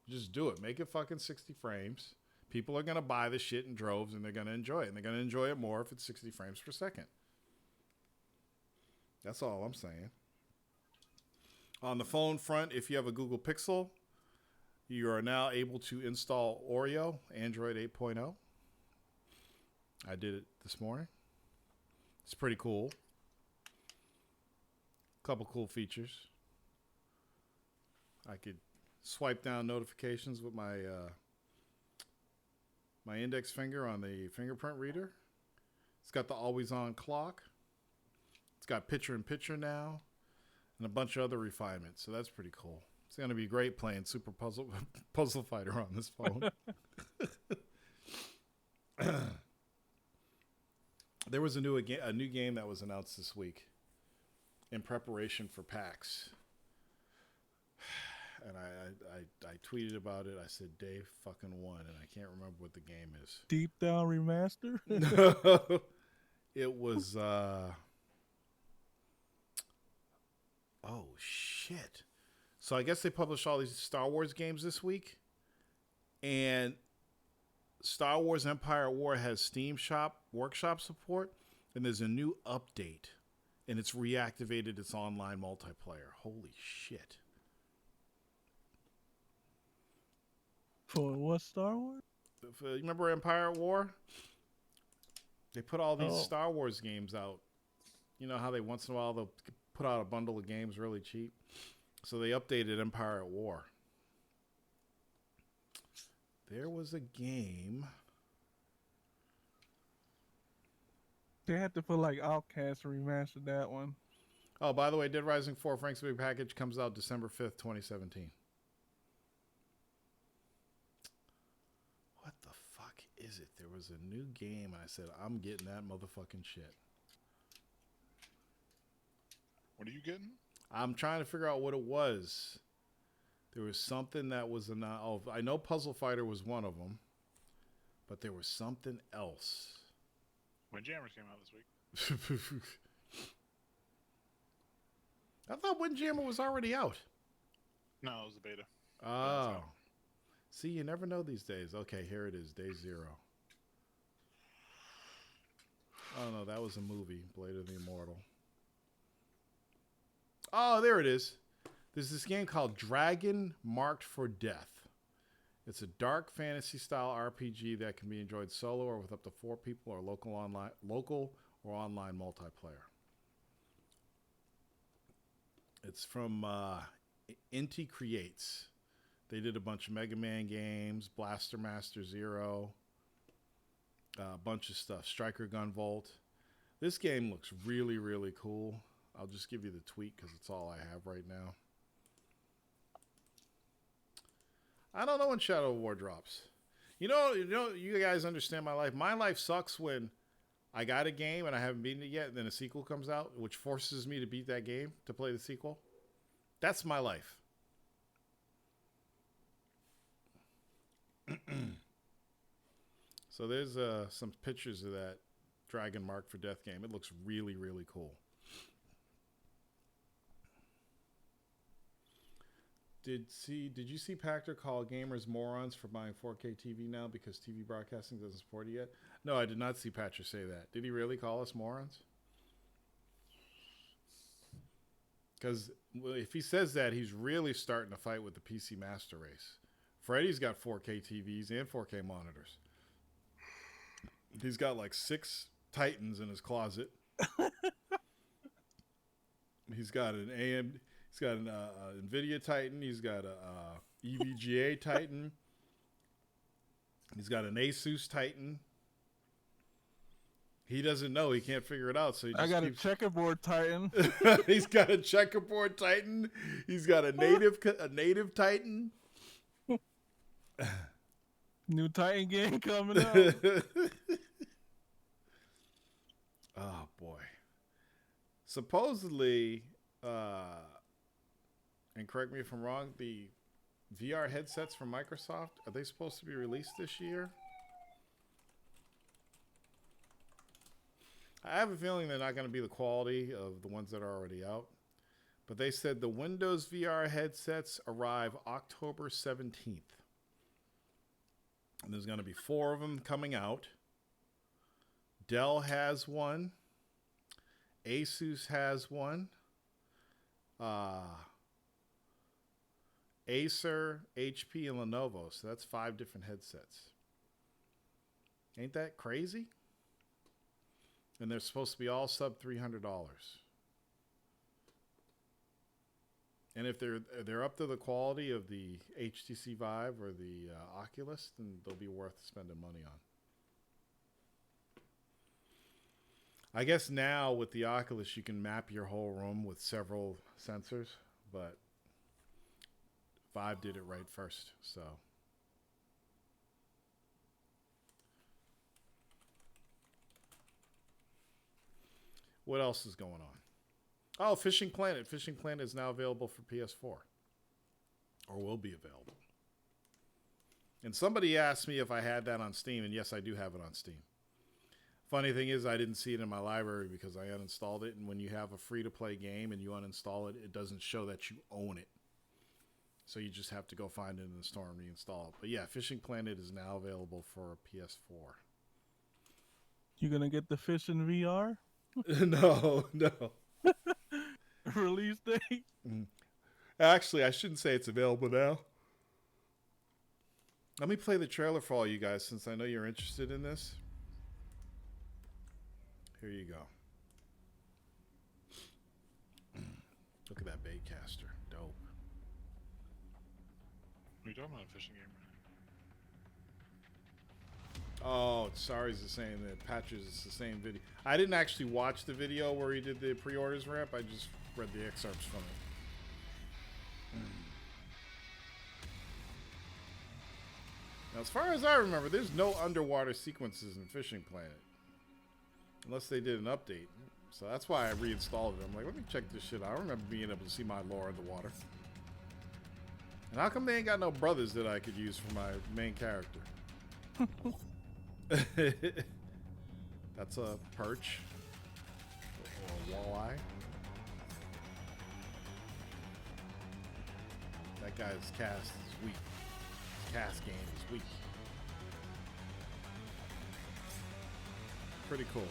Just do it. Make it fucking 60 frames. People are going to buy the shit in droves and they're going to enjoy it. And they're going to enjoy it more if it's 60 frames per second. That's all I'm saying. On the phone front, if you have a Google Pixel, you are now able to install Oreo, Android 8.0. I did it this morning. It's pretty cool. Couple cool features. I could swipe down notifications with my my index finger on the fingerprint reader. It's got the always-on clock. It's got picture-in-picture now, and a bunch of other refinements. So that's pretty cool. It's going to be great playing Super Puzzle Fighter on this phone. There was a new game that was announced this week in preparation for PAX. And I tweeted about it. I said, Dave fucking won, and I can't remember what the game is. Deep Down Remaster? No. It was, oh, shit. So I guess they published all these Star Wars games this week. And Star Wars Empire at War has Steam Workshop support. And there's a new update. And it's reactivated its online multiplayer. Holy shit. For what Star Wars? You remember Empire at War? They put all these Oh. Star Wars games out. You know how they once in a while they'll put out a bundle of games really cheap? So they updated Empire at War. There was a game. They had to put like Outcast and remaster that one. Oh, by the way, Dead Rising 4 Frank's Big Package comes out December 5th, 2017. What the fuck is it? There was a new game, and I said, I'm getting that motherfucking shit. What are you getting? I'm trying to figure out what it was. There was something that was oh, I know Puzzle Fighter was one of them, but there was something else. Windjammers came out this week. I thought Windjammer was already out. No, it was the beta. Oh. See, you never know these days. Okay, here it is, Day Zero. Oh, no, that was a movie, Blade of the Immortal. Oh, there it is. There's this game called Dragon Marked for Death. It's a dark fantasy-style RPG that can be enjoyed solo or with up to 4 people or local or online multiplayer. It's from Inti Creates. They did a bunch of Mega Man games, Blaster Master Zero, a bunch of stuff, Striker Gunvolt. This game looks really, really cool. I'll just give you the tweet because it's all I have right now. I don't know when Shadow of War drops. You know, you guys understand my life. My life sucks when I got a game and I haven't beaten it yet, and then a sequel comes out, which forces me to beat that game to play the sequel. That's my life. So there's some pictures of that Dragon Marked for Death game. It looks really, really cool. Did you see Pactor call gamers morons for buying 4K TV now because TV broadcasting doesn't support it yet? No, I did not see Pactor say that. Did he really call us morons? Because if he says that, he's really starting to fight with the PC master race. Freddy's got 4K TVs and 4K monitors. He's got like 6 Titans in his closet. He's got an AMD. He's got an NVIDIA Titan. He's got a EVGA Titan. He's got an Asus Titan. He doesn't know. He can't figure it out. So he just I got a checkerboard Titan. He's got a checkerboard Titan. He's got a native Titan. New Titan game coming out. Oh boy. Supposedly, and correct me if I'm wrong, the VR headsets from Microsoft, are they supposed to be released this year? I have a feeling they're not going to be the quality of the ones that are already out. But they said the Windows VR headsets arrive October 17th. And there's going to be 4 of them coming out. Dell has one. Asus has one. Acer, HP, and Lenovo. So that's 5 different headsets. Ain't that crazy? And they're supposed to be all sub $300. And if they're up to the quality of the HTC Vive or the Oculus, then they'll be worth spending money on. I guess now with the Oculus, you can map your whole room with several sensors, but Vive did it right first, so. What else is going on? Oh, Fishing Planet. Fishing Planet is now available for PS4. Or will be available. And somebody asked me if I had that on Steam, and yes, I do have it on Steam. Funny thing is, I didn't see it in my library because I uninstalled it, and when you have a free-to-play game and you uninstall it, it doesn't show that you own it. So you just have to go find it in the store and reinstall it. But yeah, Fishing Planet is now available for PS4. You gonna get the fish in VR? No. Release date? Actually, I shouldn't say it's available now. Let me play the trailer for all you guys since I know you're interested in this. Here you go. Look at that baitcaster. Dope. What are you talking about, a fishing game? Oh, sorry, is the same. That Patches is the same video. I didn't actually watch the video where he did the pre-orders ramp. I just read the excerpts from it. Now, as far as I remember, there's no underwater sequences in Fishing Planet, unless they did an update. So that's why I reinstalled it. I'm like, let me check this shit out. I remember being able to see my lore underwater. And how come they ain't got no brothers that I could use for my main character? That's a perch or a walleye. That guy's cast is weak. His cast game is weak. Pretty cool.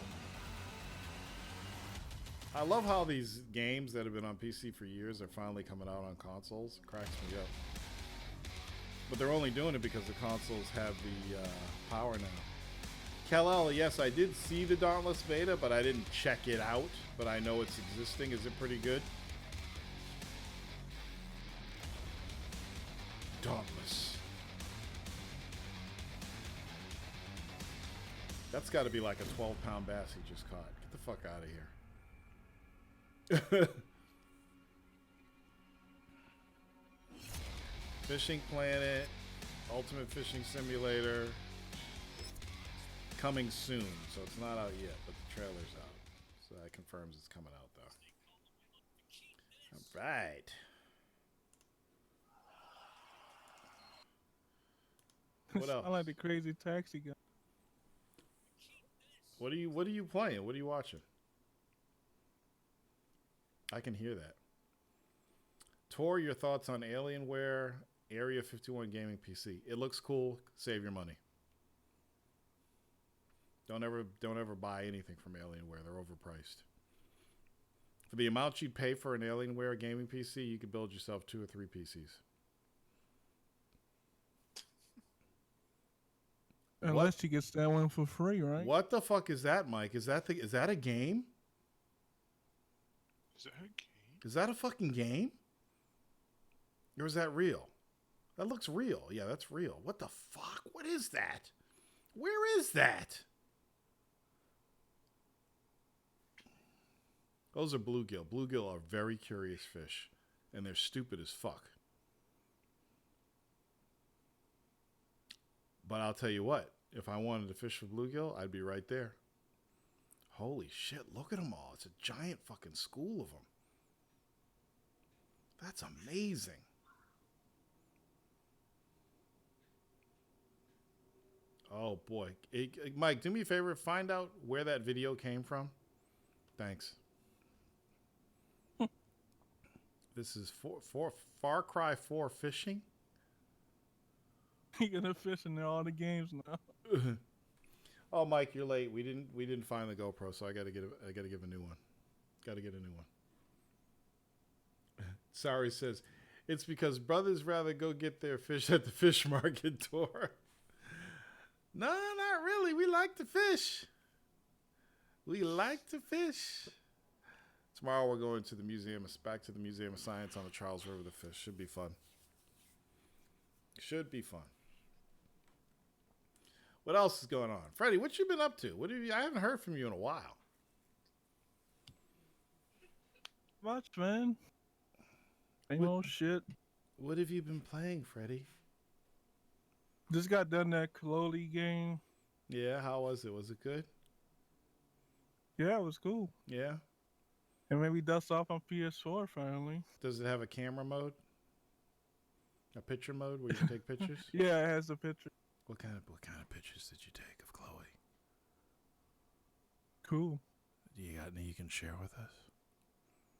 I love how these games that have been on PC for years are finally coming out on consoles. It cracks me up. But they're only doing it because the consoles have the power now. Kal-El, yes, I did see the Dauntless beta, but I didn't check it out. But I know it's existing. Is it pretty good? Dauntless. That's got to be like a 12-pound bass he just caught. Get the fuck out of here. Fishing Planet, Ultimate Fishing Simulator, coming soon. So it's not out yet, but the trailer's out. So that confirms it's coming out, though. All right. What else? I like the crazy taxi guy. What are you playing? What are you watching? I can hear that. Tor, your thoughts on Alienware Area 51 gaming PC? It looks cool. Save your money. Don't ever buy anything from Alienware. They're overpriced. For the amount you'd pay for an Alienware gaming PC, you could build yourself 2 or 3 PCs. Unless you get that one for free, right? What the fuck is that, Mike? Is that a game? Is that a game? Is that a fucking game? Or is that real? That looks real. Yeah, that's real. What the fuck? What is that? Where is that? Those are bluegill. Bluegill are very curious fish, and they're stupid as fuck. But I'll tell you what, if I wanted to fish for bluegill, I'd be right there. Holy shit, look at them all. It's a giant fucking school of them. That's amazing. Oh boy. Mike, do me a favor, find out where that video came from. Thanks. This is Far Cry 4 fishing. You're gonna fish in all the games now. Oh, Mike, you're late. We didn't find the GoPro, so I gotta give a new one. Gotta get a new one. Sorry says, it's because brothers rather go get their fish at the fish market tour. No, not really. We like to fish. We like to fish. Tomorrow we're going to the museum, back to the Museum of Science on the Charles River to fish. Should be fun. Should be fun. What else is going on? Freddie, what you been up to? I haven't heard from you in a while. Much, man. Same old shit. What have you been playing, Freddie? Just got done that Chloe game. Yeah, how was it? Was it good? Yeah, it was cool. Yeah. And maybe dust off on PS4 finally. Does it have a camera mode? A picture mode where you can take pictures? Yeah, it has a picture. What kind of pictures did you take of Chloe? Cool. Do you got any you can share with us?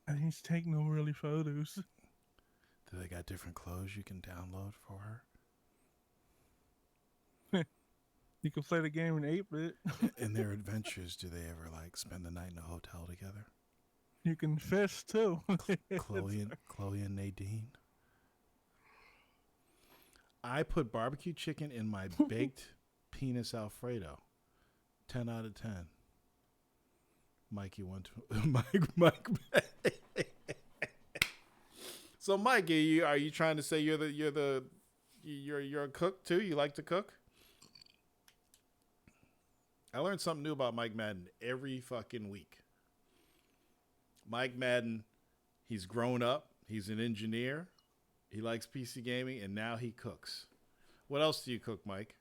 I didn't take no really photos. Do they got different clothes you can download for her? You can play the game in 8-bit. In their adventures, do they ever like spend the night in a hotel together? You can fish too. Chloe and Nadine. I put barbecue chicken in my baked penis Alfredo. 10 out of 10. Mike, you want to Mike. So Mike, are you trying to say you're a cook too? You like to cook? I learned something new about Mike Madden every fucking week. Mike Madden, he's grown up. He's an engineer. He likes PC gaming, and now he cooks. What else do you cook, Mike?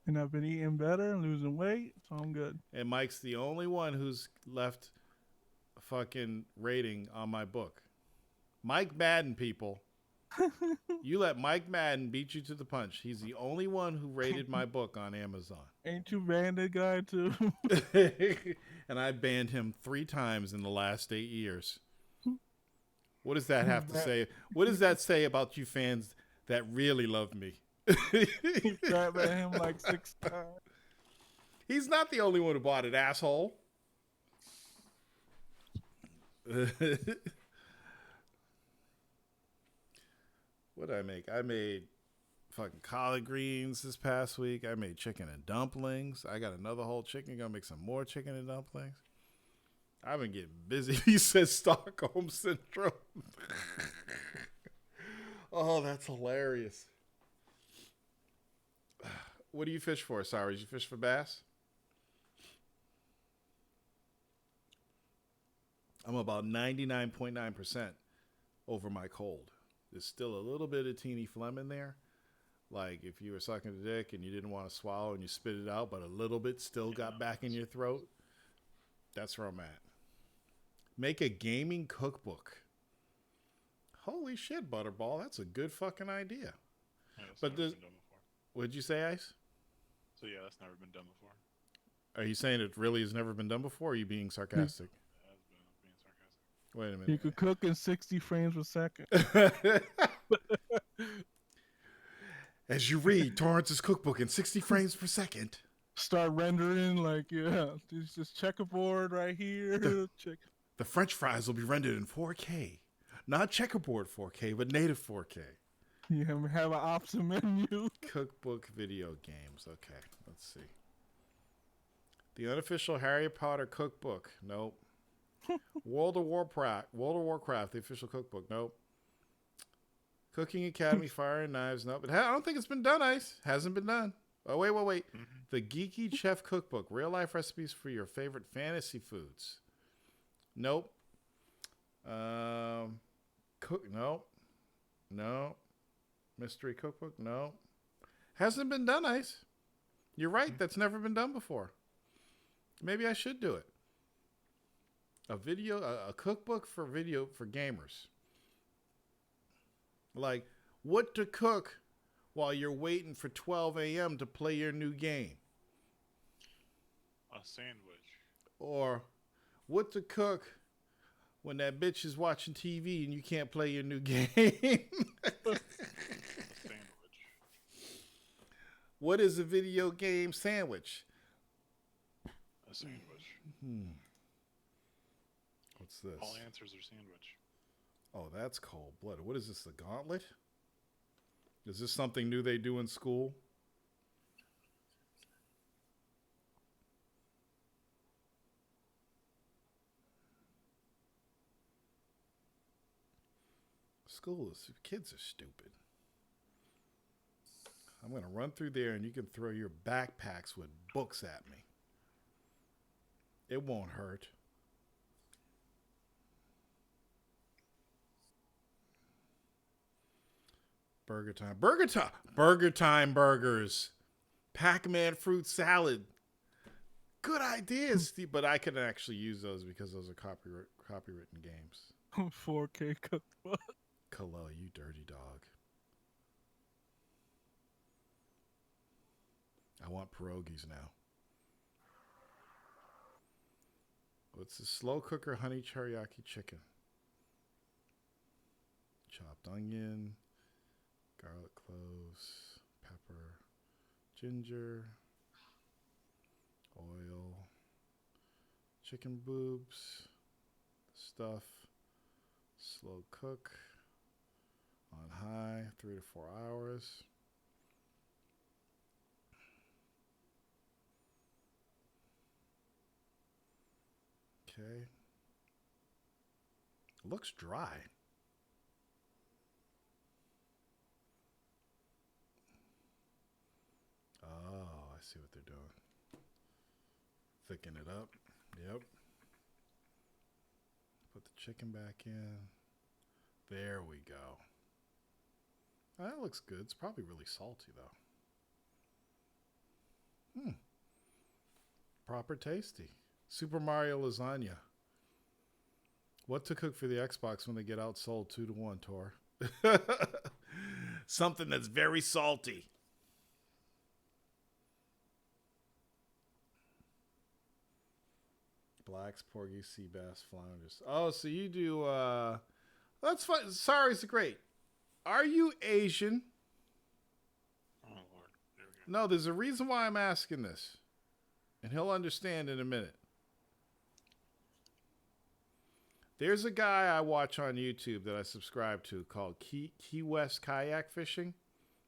And I've been eating better and losing weight, so I'm good. And Mike's the only one who's left a fucking rating on my book. Mike Madden, people. You let Mike Madden beat you to the punch. He's the only one who rated my book on Amazon. Ain't you banned that guy too? And I banned him 3 times in the last 8 years. What does that have to say? What does that say about you fans that really love me? He banned him like 6 times. He's not the only one who bought it, asshole. What did I make? I made fucking collard greens this past week. I made chicken and dumplings. I got another whole chicken. Gonna make some more chicken and dumplings. I've been getting busy. He says Stockholm Syndrome. Oh, that's hilarious. What do you fish for, Cyrus? You fish for bass? I'm about 99.9% over my cold. There's still a little bit of teeny phlegm in there. Like if you were sucking a dick and you didn't want to swallow and you spit it out, but a little bit still got back in your throat. That's where I'm at. Make a gaming cookbook. Holy shit, Butterball. That's a good fucking idea. Yeah, But what'd you say, Ice? So yeah, that's never been done before. Are you saying it really has never been done before, or are you being sarcastic? It has been being sarcastic. Wait a minute. You could cook in 60 frames per second. As you read Torrance's cookbook in 60 frames per second. Start rendering like, yeah, there's this checkerboard right here. The French fries will be rendered in 4K. Not checkerboard 4K, but native 4K. You have an option menu. Cookbook video games. Okay, let's see. The unofficial Harry Potter cookbook. Nope. World of Warcraft, the official cookbook. Nope. Cooking Academy, Fire and Knives. Nope. I don't think it's been done, Ice. Hasn't been done. Oh, wait. Mm-hmm. The Geeky Chef Cookbook. Real life recipes for your favorite fantasy foods. Nope. Nope. No. Mystery Cookbook. No. Hasn't been done, Ice. You're right. That's never been done before. Maybe I should do it. A cookbook for gamers. Like, what to cook while you're waiting for 12 a.m. to play your new game. A sandwich. Or what to cook when that bitch is watching TV and you can't play your new game. A sandwich. What is a video game sandwich? A sandwich. What's this? All answers are sandwich. Oh, that's cold blood. What is this, the gauntlet? Is this something new they do in school? Kids are stupid. I'm going to run through there and you can throw your backpacks with books at me. It won't hurt. Burger time. Burger time burgers. Pac-Man fruit salad. Good ideas, Steve, but I couldn't actually use those because those are copywritten games. 4K cookbook. Kalo, you dirty dog. I want pierogies now. What's the slow cooker honey teriyaki chicken? Chopped onion, garlic cloves, pepper, ginger, oil, chicken boobs, stuff, slow cook. On high, 3 to 4 hours. Okay. Looks dry. Oh, I see what they're doing. Thicken it up. Yep. Put the chicken back in. There we go. That looks good. It's probably really salty, though. Proper tasty. Super Mario lasagna. What to cook for the Xbox when they get outsold 2-1, Tor? Something that's very salty. Blacks, porgies, sea bass, flounders. Oh, so you do, that's fine. Sorry, it's great. Are you Asian? Oh, Lord. There we go. No, there's a reason why I'm asking this. And he'll understand in a minute. There's a guy I watch on YouTube that I subscribe to called Key West Kayak Fishing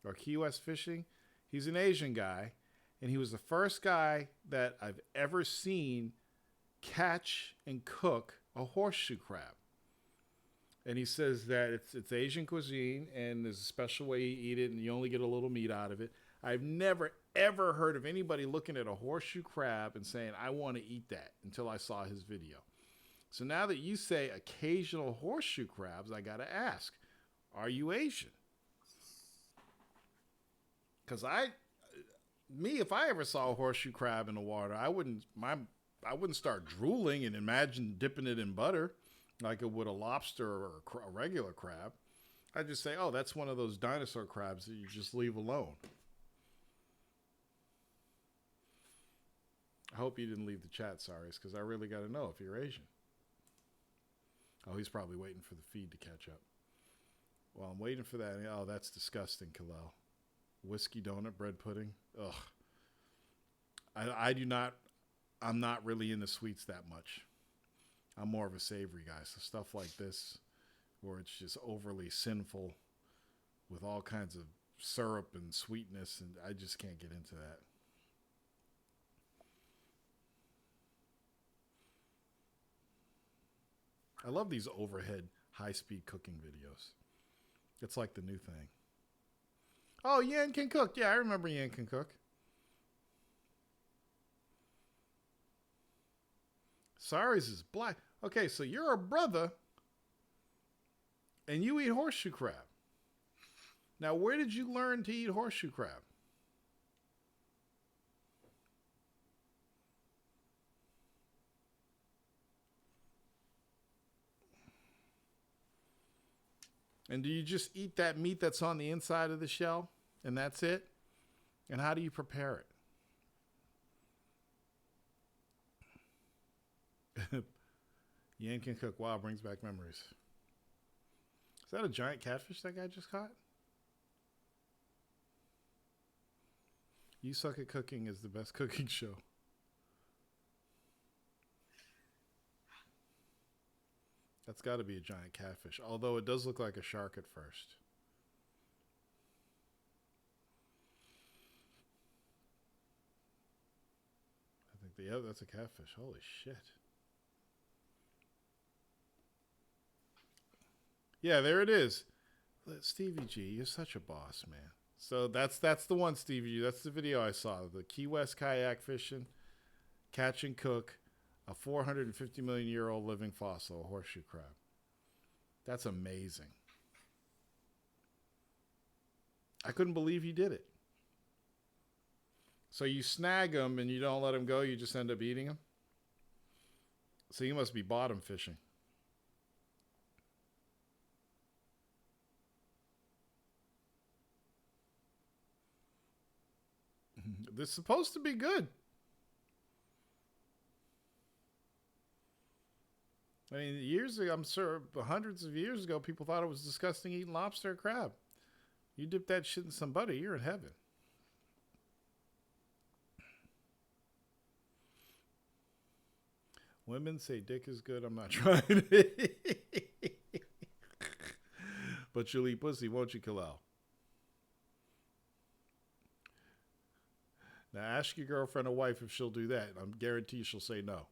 or Key West Fishing. He's an Asian guy, and he was the first guy that I've ever seen catch and cook a horseshoe crab. And he says that it's Asian cuisine, and there's a special way you eat it, and you only get a little meat out of it. I've never, ever heard of anybody looking at a horseshoe crab and saying, I want to eat that, until I saw his video. So now that you say occasional horseshoe crabs, I got to ask, are you Asian? Because if I ever saw a horseshoe crab in the water, I wouldn't start drooling and imagine dipping it in butter like it would a lobster or a regular crab. I'd just say, oh, that's one of those dinosaur crabs that you just leave alone. I hope you didn't leave the chat, Saris, because I really got to know if you're Asian. Oh, he's probably waiting for the feed to catch up. Well, I'm waiting for that. Oh, that's disgusting, Kalel. Whiskey donut, bread pudding. Ugh. I'm not really into sweets that much. I'm more of a savory guy. So stuff like this, where it's just overly sinful with all kinds of syrup and sweetness, and I just can't get into that. I love these overhead high-speed cooking videos. It's like the new thing. Oh, Yan can cook. Yeah, I remember Yan can cook. Saris is black. Okay, so you're a brother, and you eat horseshoe crab. Now, where did you learn to eat horseshoe crab? And do you just eat that meat that's on the inside of the shell, and that's it? And how do you prepare it? Yan can cook. Wow, brings back memories. Is that a giant catfish that guy just caught? You Suck at Cooking is the best cooking show. That's got to be a giant catfish, although it does look like a shark at first. I think that's a catfish. Holy shit. Yeah, there it is. Stevie G, you're such a boss, man. So that's the one, Stevie G. That's the video I saw. The Key West kayak fishing, catch and cook, a 450 million year old living fossil, a horseshoe crab. That's amazing. I couldn't believe he did it. So you snag them and you don't let them go, you just end up eating them? So you must be bottom fishing. This is supposed to be good. I mean, years ago, I'm sure hundreds of years ago, people thought it was disgusting eating lobster or crab. You dip that shit in some butter, you're in heaven. Women say dick is good. I'm not trying it. But you'll eat pussy, won't you, Kalel? Now ask your girlfriend or wife if she'll do that. I'm guaranteed she'll say no.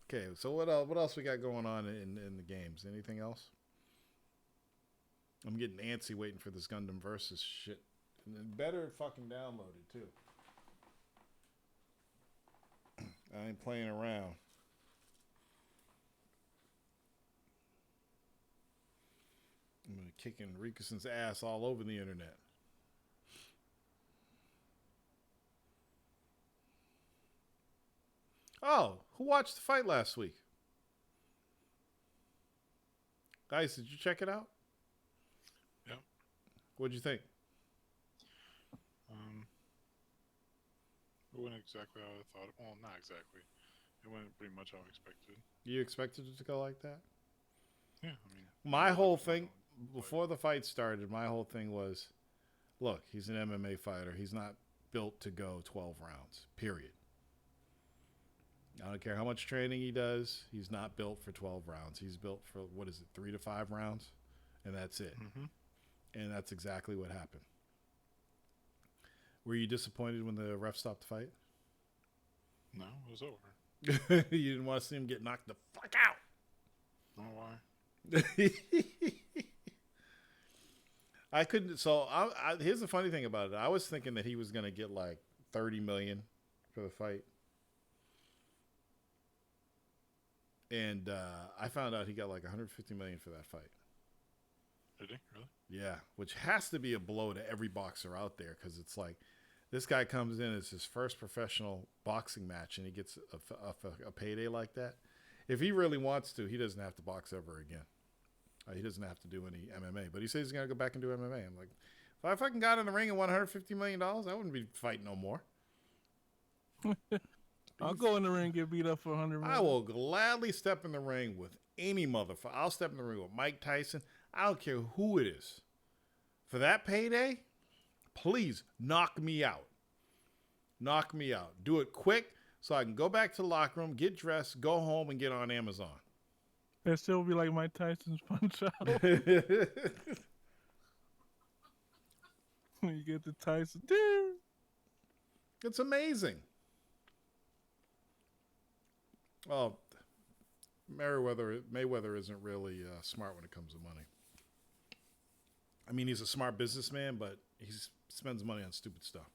Okay, so what else we got going on in the games? Anything else? I'm getting antsy waiting for this Gundam Versus shit. And then better fucking download it too. I ain't playing around. I'm gonna kicking Rikison's ass all over the internet. Oh, who watched the fight last week? Guys, did you check it out? Yep. What'd you think? It went exactly how I thought. Well, not exactly. It went pretty much how I expected. You expected it to go like that? Yeah, I mean... My whole thing, before the fight started, my whole thing was, look, he's an MMA fighter. He's not built to go 12 rounds, period. I don't care how much training he does. He's not built for 12 rounds. He's built for, 3 to 5 rounds? And that's it. Mm-hmm. And that's exactly what happened. Were you disappointed when the ref stopped the fight? No, it was over. You didn't want to see him get knocked the fuck out? No, why? I couldn't. So here's the funny thing about it. I was thinking that he was going to get like $30 million for the fight. And I found out he got like $150 million for that fight. Did he? Really? Yeah, which has to be a blow to every boxer out there because it's like this guy comes in as his first professional boxing match and he gets a payday like that. If he really wants to, he doesn't have to box ever again. He doesn't have to do any MMA. But he says he's going to go back and do MMA. I'm like, if I fucking got in the ring and won $150 million, I wouldn't be fighting no more. I'll go in the ring and get beat up for $100 million. I will gladly step in the ring with any motherfucker. I'll step in the ring with Mike Tyson. I don't care who it is. For that payday, please knock me out. Knock me out. Do it quick so I can go back to the locker room, get dressed, go home, and get on Amazon. That still be like Mike Tyson's Punch Out. When you get to Tyson, dude. It's amazing. Well, Mayweather isn't really smart when it comes to money. I mean, he's a smart businessman, but he spends money on stupid stuff.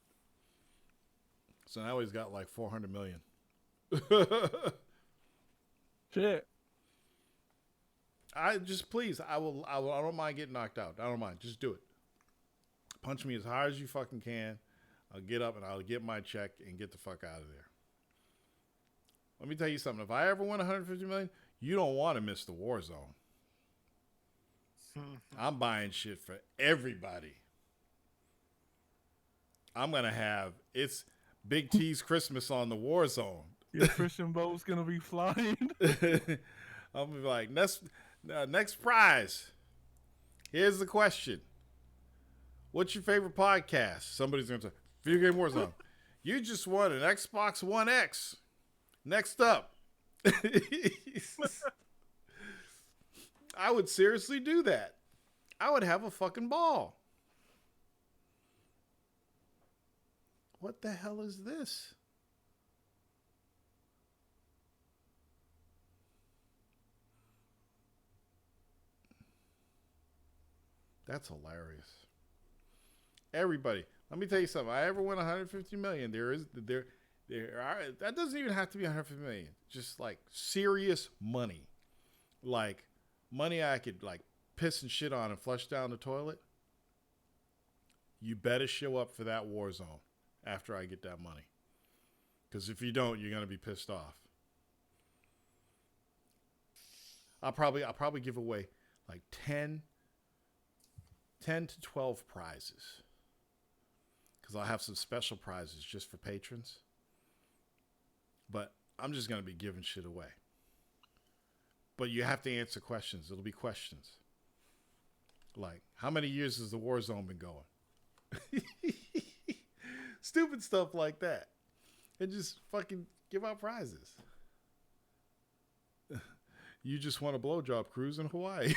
So now he's got like $400 million. Shit. I don't mind getting knocked out. I don't mind. Just do it. Punch me as hard as you fucking can. I'll get up and I'll get my check and get the fuck out of there. Let me tell you something. If I ever win $150 million, you don't want to miss the war zone. I'm buying shit for everybody. I'm going to have, it's Big T's Christmas on the war zone. Your Christian boat's going to be flying. I'm going to be like, next prize. Here's the question. What's your favorite podcast? Somebody's going to say, Video Game Warzone. You just won an Xbox One X. Next up. I would seriously do that. I would have a fucking ball. What the hell is this? That's hilarious. Everybody, let me tell you something. If I ever win $150 million, that doesn't even have to be $150 million. Just like serious money. Like money I could like piss and shit on and flush down the toilet. You better show up for that war zone after I get that money. Because if you don't, you're going to be pissed off. I'll probably give away like 10 to 12 prizes. Because I'll have some special prizes just for patrons. But I'm just going to be giving shit away. But you have to answer questions. It'll be questions. Like, how many years has the war zone been going? Stupid stuff like that. And just fucking give out prizes. You just want a blowjob cruise in Hawaii.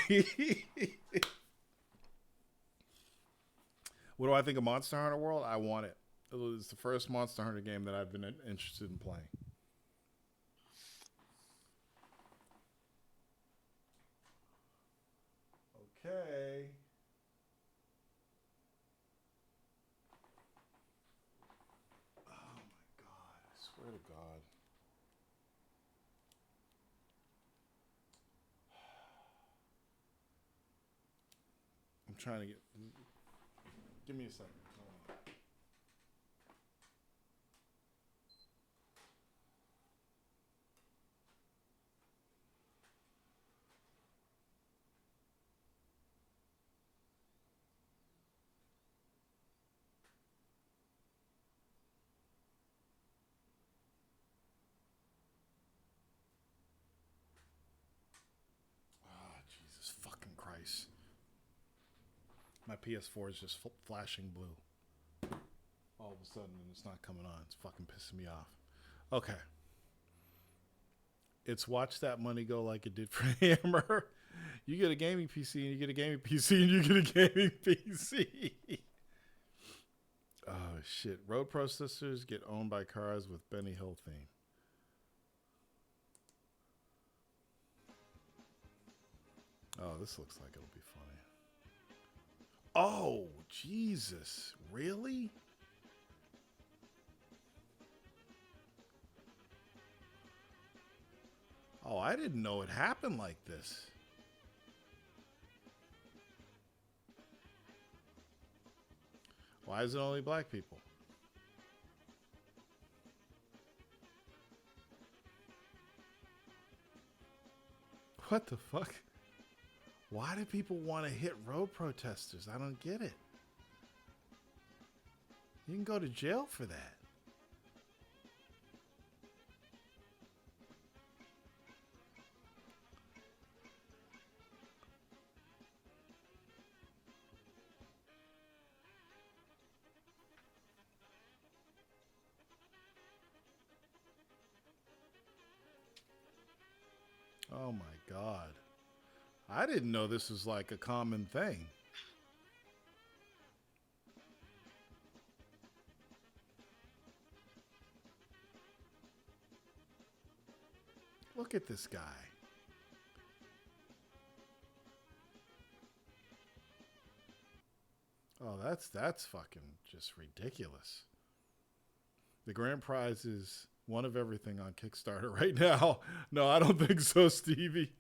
What do I think of Monster Hunter World? I want it. It's the first Monster Hunter game that I've been interested in playing. Okay. Oh my God. I swear to God. I'm trying to get... Give me a second. Hold on. Oh, Jesus fucking Christ. My PS4 is just flashing blue. All of a sudden, and it's not coming on. It's fucking pissing me off. Okay. It's watch that money go like it did for Hammer. You get a gaming PC, and you get a gaming PC, and you get a gaming PC. Oh, shit. Road processors get owned by cars with Benny Hill theme. Oh, this looks like it'll be funny. Oh, Jesus. Really? Oh, I didn't know it happened like this. Why is it only black people? What the fuck? Why do people want to hit road protesters? I don't get it. You can go to jail for that. Oh my God. I didn't know this was like a common thing. Look at this guy. Oh, that's fucking just ridiculous. The grand prize is one of everything on Kickstarter right now. No, I don't think so, Stevie.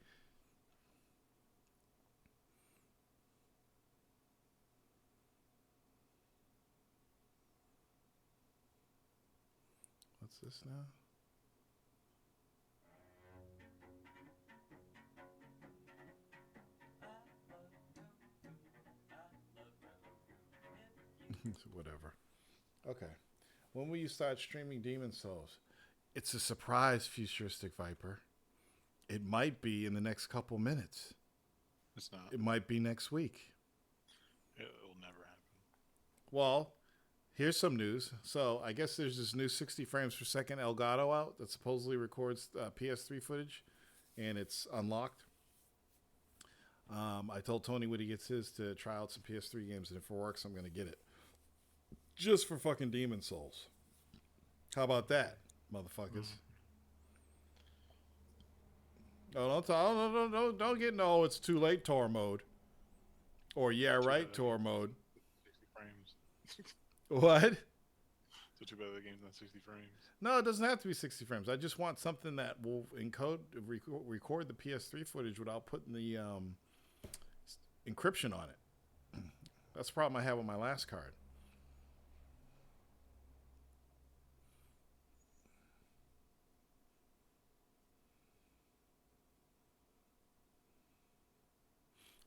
What's this now? Whatever. Okay. When will you start streaming Demon Souls? It's a surprise, Futuristic Viper. It might be in the next couple minutes. It's not. It might be next week. It'll never happen. Well, here's some news. So I guess there's this new 60 frames per second Elgato out that supposedly records PS3 footage, and it's unlocked. I told Tony when he gets his to try out some PS3 games, and if it works, I'm going to get it. Just for fucking Demon Souls. How about that, motherfuckers? Oh, don't get no, it's too late tour mode. Or yeah, right, tour mode. 60 frames. What? So too bad the game's not 60 frames. No, it doesn't have to be 60 frames. I just want something that will record the PS3 footage without putting the encryption on it. That's the problem I have with my last card.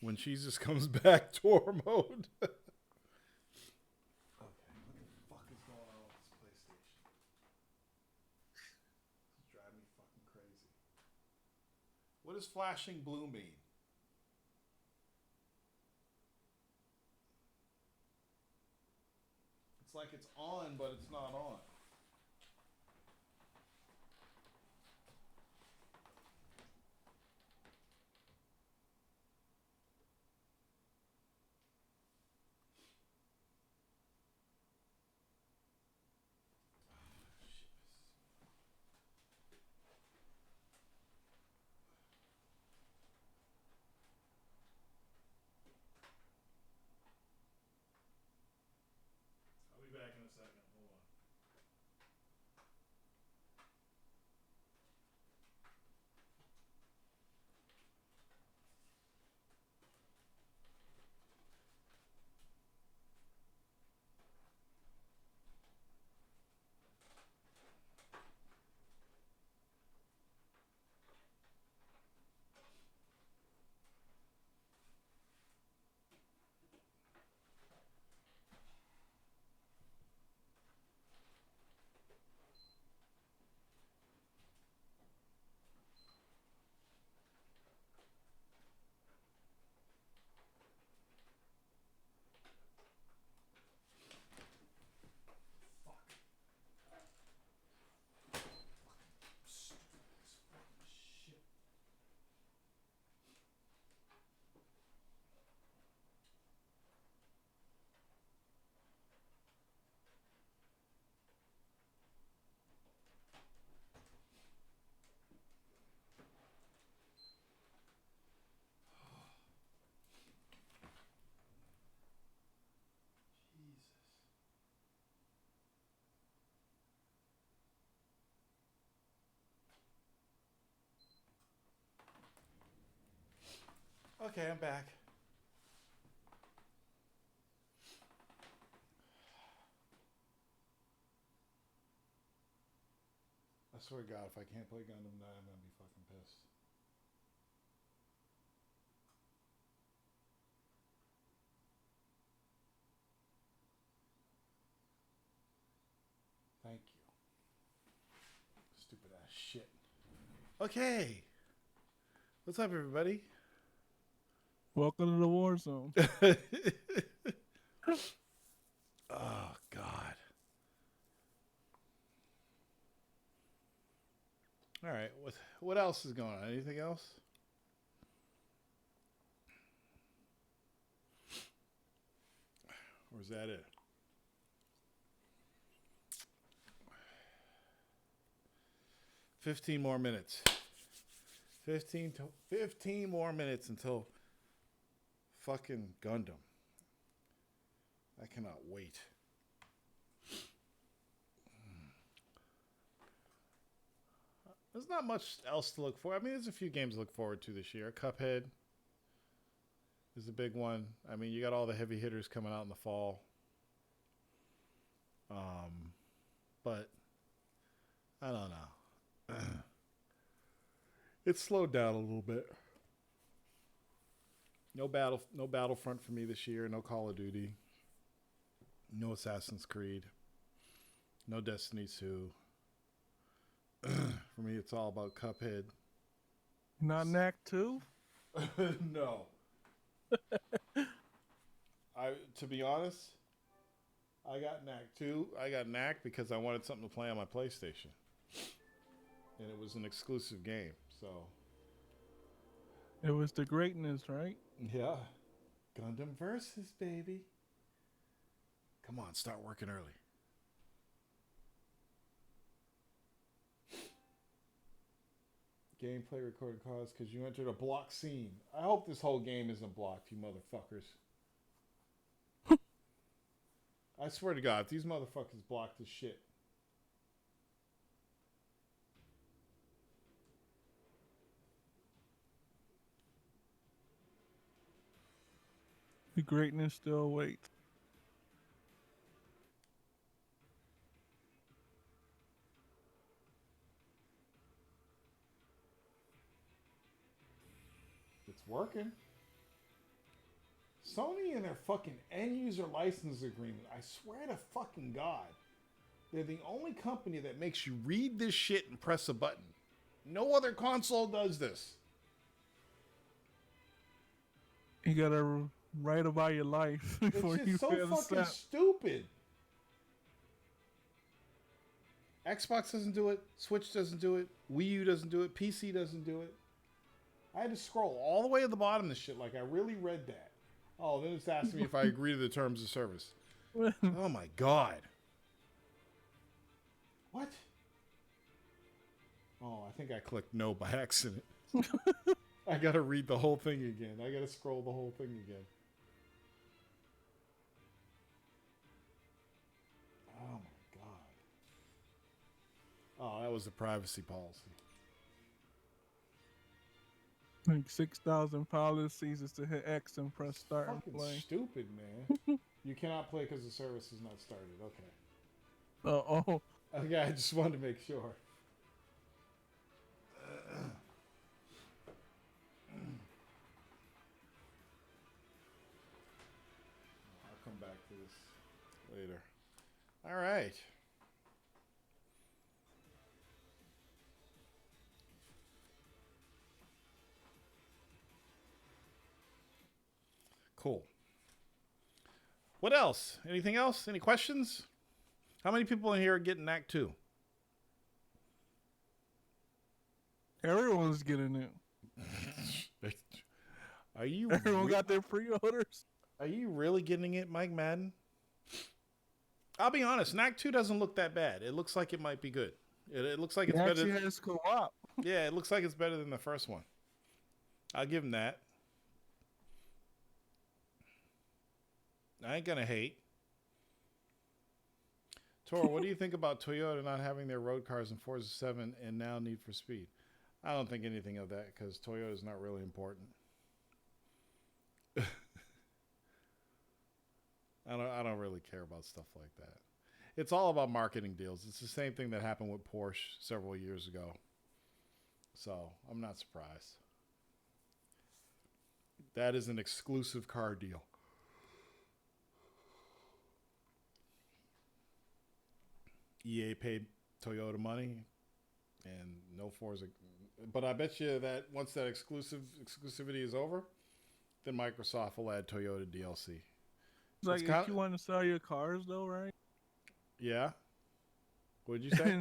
When Jesus comes back, tour mode. Okay, what the fuck is going on with this PlayStation? It's driving me fucking crazy. What does flashing blue mean? It's like it's on, but it's not on. I'll be back in a second. Hold on. Okay, I'm back. I swear to God, if I can't play Gundam now, I'm gonna be fucking pissed. Thank you. Stupid ass shit. Okay. What's up, everybody? Welcome to the war zone. Oh, God. All right. What else is going on? Anything else? Or is that it? $15 more minutes. 15 more minutes until fucking Gundam. I cannot wait. There's not much else to look for. I mean, there's a few games to look forward to this year. Cuphead is a big one. I mean, you got all the heavy hitters coming out in the fall. But I don't know. It's slowed down a little bit. No Battlefront for me this year. No Call of Duty. No Assassin's Creed. No Destiny 2. For me, it's all about Cuphead. Not Knack 2? No. To be honest, I got Knack 2. I got Knack because I wanted something to play on my PlayStation. And it was an exclusive game, so. It was the greatness, right? Yeah. Gundam Versus, baby. Come on, start working early. Gameplay recorded cause because you entered a block scene. I hope this whole game isn't blocked, you motherfuckers. I swear to God, if these motherfuckers block this shit. The greatness still awaits. It's working. Sony and their fucking end user license agreement. I swear to fucking God. They're the only company that makes you read this shit and press a button. No other console does this. You gotta write about your life before It's you just so feel fucking the stupid. Xbox doesn't do it. Switch doesn't do it. Wii U doesn't do it. PC doesn't do it. I had to scroll all the way to the bottom of this shit like I really read that. Oh, then it's asking me if I agree to the terms of service. Oh my God. What? Oh, I think I clicked no by accident. I gotta read the whole thing again. I gotta scroll the whole thing again. Oh my God. Oh, that was the privacy policy. Like 6,000 policies is to hit X and press start and Fucking play. stupid, man. You cannot play because the service is not started. Okay. Oh. Okay, I just wanted to make sure. I'll come back to this later. All right. Cool. What else? Anything else? Any questions? How many people in here are getting Act 2? Everyone's getting it. Are you? Everyone got their pre-orders. Are you really getting it, Mike Madden? I'll be honest. Act 2 doesn't look that bad. It looks like it might be good. It looks like it's better. It actually has co-op. Yeah, it looks like it's better than the first one. I'll give him that. I ain't gonna hate. Toro, what do you think about Toyota not having their road cars in Forza 7 and now Need for Speed? I don't think anything of that because Toyota is not really important. I don't really care about stuff like that. It's all about marketing deals. It's the same thing that happened with Porsche several years ago. So I'm not surprised. That is an exclusive car deal. EA paid Toyota money and no Forza. But I bet you that once that exclusivity is over, then Microsoft will add Toyota DLC. It's like if you want to sell your cars though, right? Yeah. What did you say?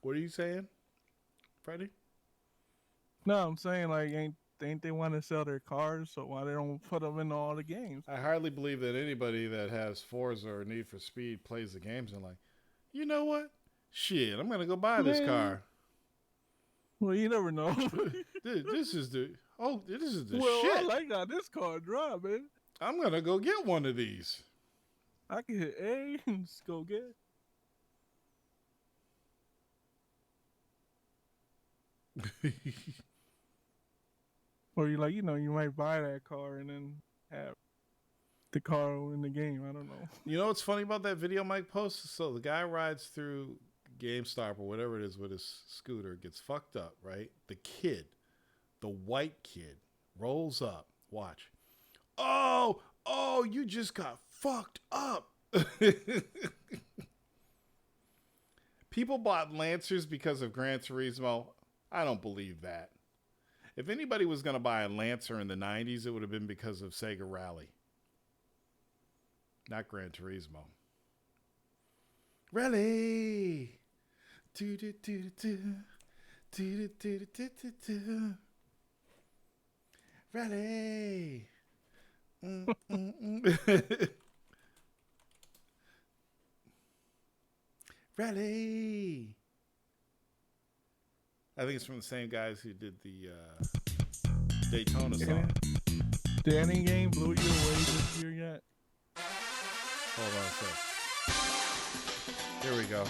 What are you saying, Freddie? No, I'm saying like ain't they want to sell their cars, so why they don't put them in all the games? I hardly believe that anybody that has Forza or Need for Speed plays the games and like, you know what? Shit, I'm gonna go buy this car. Well, you never know. This is the shit. I like how this car drive, man. I'm gonna go get one of these. I can hit A and just go get it. Or you you might buy that car and then have the car in the game. I don't know. You know what's funny about that video Mike posted? So the guy rides through GameStop or whatever it is with his scooter, gets fucked up, right? The kid, the white kid, rolls up. Watch. Oh, you just got fucked up. People bought Lancers because of Gran Turismo. I don't believe that. If anybody was going to buy a Lancer in the 90s, it would have been because of Sega Rally. Not Gran Turismo. Rally! Rally! Rally! I think it's from the same guys who did the Daytona song. Did any game blew you away this year yet? Hold on a sec. Here we go.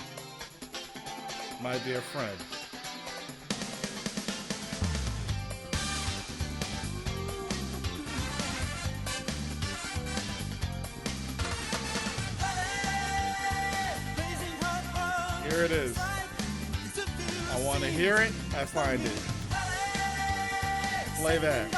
My dear friend. Here it is. I want to hear it. I find it. Play that.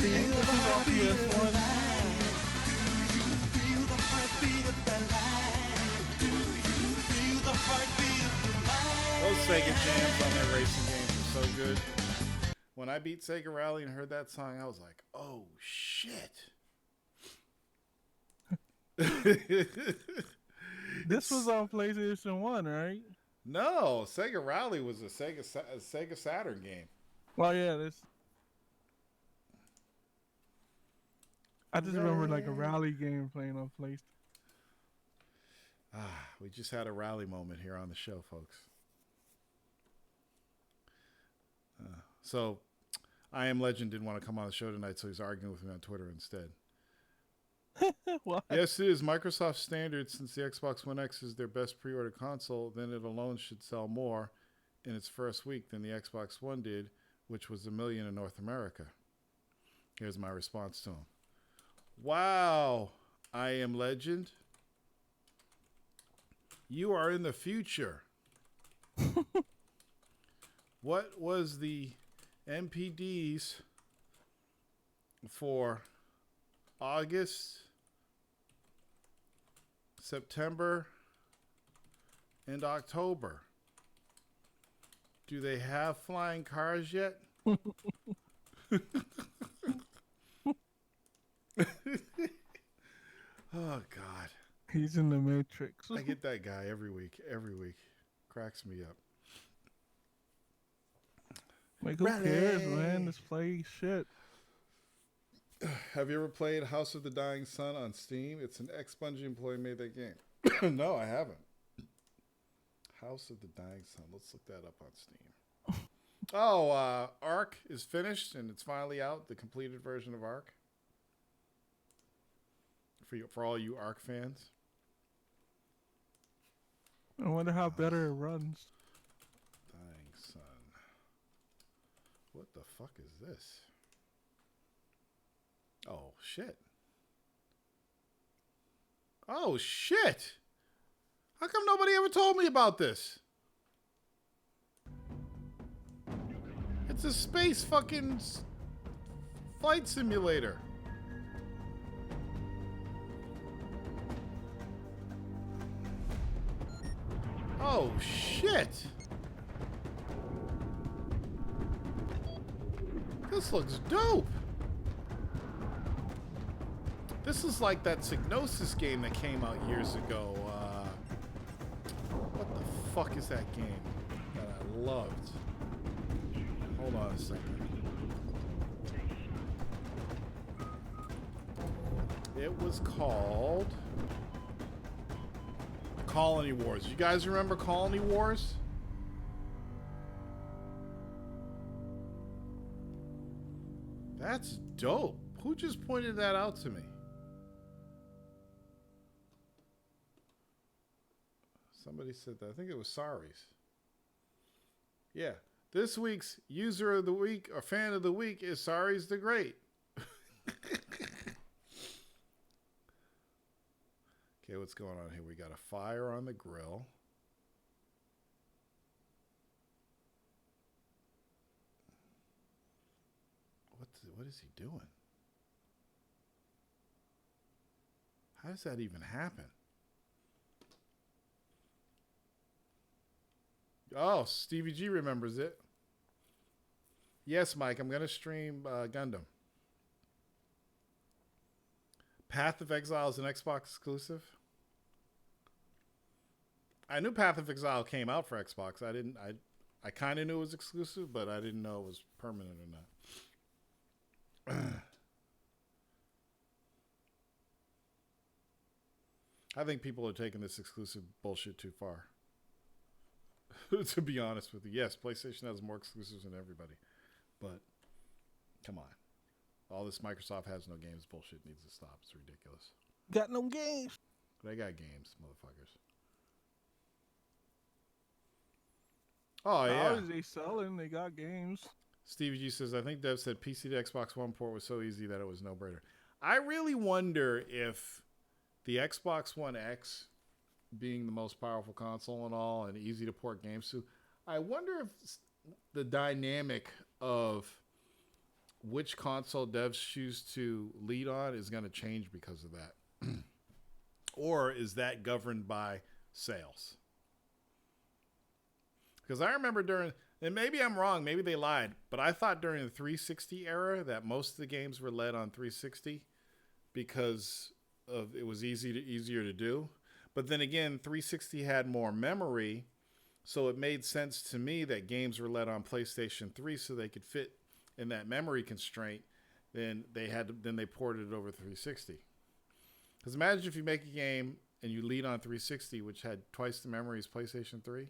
Ain't this is on PS1? Those Sega jams on their racing games are so good. When I beat Sega Rally and heard that song, I was like, oh, shit. This was on PlayStation 1, right? No, Sega Rally was a Sega Saturn game. Well, yeah, this. I just remember like a rally game playing on PlayStation. We just had a rally moment here on the show, folks. So, I Am Legend didn't want to come on the show tonight, so he's arguing with me on Twitter instead. What? Yes, it is Microsoft's standard. Since the Xbox One X is their best pre-order console, then it alone should sell more in its first week than the Xbox One did, which was 1 million in North America. Here's my response to him. Wow, I Am Legend. You are in the future. What was the MPDs for August, September, and October? Do they have flying cars yet? Oh, God. He's in the Matrix. I get that guy every week. Every week. Cracks me up. Like, who cares, man? Just play shit. Have you ever played House of the Dying Sun on Steam? It's an ex-Bungie employee made that game. No, I haven't. House of the Dying Sun. Let's look that up on Steam. Oh, Ark is finished and it's finally out. The completed version of Ark. For all you Ark fans. I wonder how better it runs. Dying Sun. What the fuck is this? Oh, shit. Oh, shit. How come nobody ever told me about this? It's a space fucking flight simulator. Oh, shit. This looks dope. This is like that Psygnosis game that came out years ago. What the fuck is that game that I loved? Hold on a second. It was called Colony Wars. You guys remember Colony Wars? That's dope. Who just pointed that out to me? Somebody said that. I think it was Saris. Yeah. This week's user of the week or fan of the week is Saris the Great. Okay, what's going on here? We got a fire on the grill. What is he doing? How does that even happen? Oh, Stevie G remembers it. Yes, Mike, I'm going to stream Gundam. Path of Exile is an Xbox exclusive. I knew Path of Exile came out for Xbox. I kind of knew it was exclusive, but I didn't know it was permanent or not. I think people are taking this exclusive bullshit too far. To be honest with you. Yes, PlayStation has more exclusives than everybody. But, come on. All this Microsoft has no games bullshit needs to stop. It's ridiculous. Got no games. They got games, motherfuckers. Oh, yeah. How is they selling? They got games. Stevie G says, I think Dev said PC to Xbox One port was so easy that it was no-brainer. I really wonder if the Xbox One X, being the most powerful console and all, and easy to port games to, I wonder if the dynamic of which console devs choose to lead on is going to change because of that. Or is that governed by sales? Because I remember during, and maybe I'm wrong, maybe they lied, but I thought during the 360 era that most of the games were led on 360 because of it was easier to do. But then again, 360 had more memory, so it made sense to me that games were led on PlayStation 3 so they could fit in that memory constraint. Then they ported it over 360. Because imagine if you make a game and you lead on 360, which had twice the memory as PlayStation 3,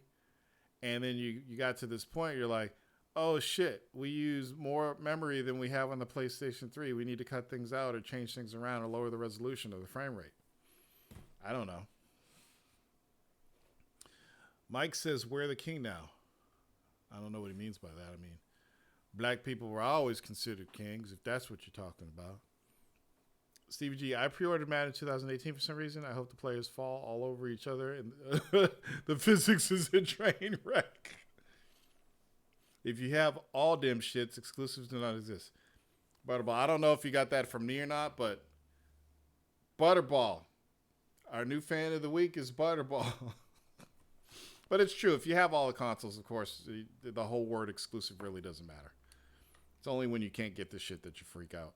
and then you got to this point, you're like, oh shit, we use more memory than we have on the PlayStation 3. We need to cut things out or change things around or lower the resolution of the frame rate. I don't know. Mike says, we're the king now. I don't know what he means by that. I mean, black people were always considered kings, if that's what you're talking about. Stevie G, I pre-ordered Madden 2018 for some reason. I hope the players fall all over each other and the physics is a train wreck. If you have all them shits, exclusives do not exist. Butterball, I don't know if you got that from me or not, but Butterball, our new fan of the week is Butterball. But it's true. If you have all the consoles, of course, the whole word exclusive really doesn't matter. It's only when you can't get the shit that you freak out.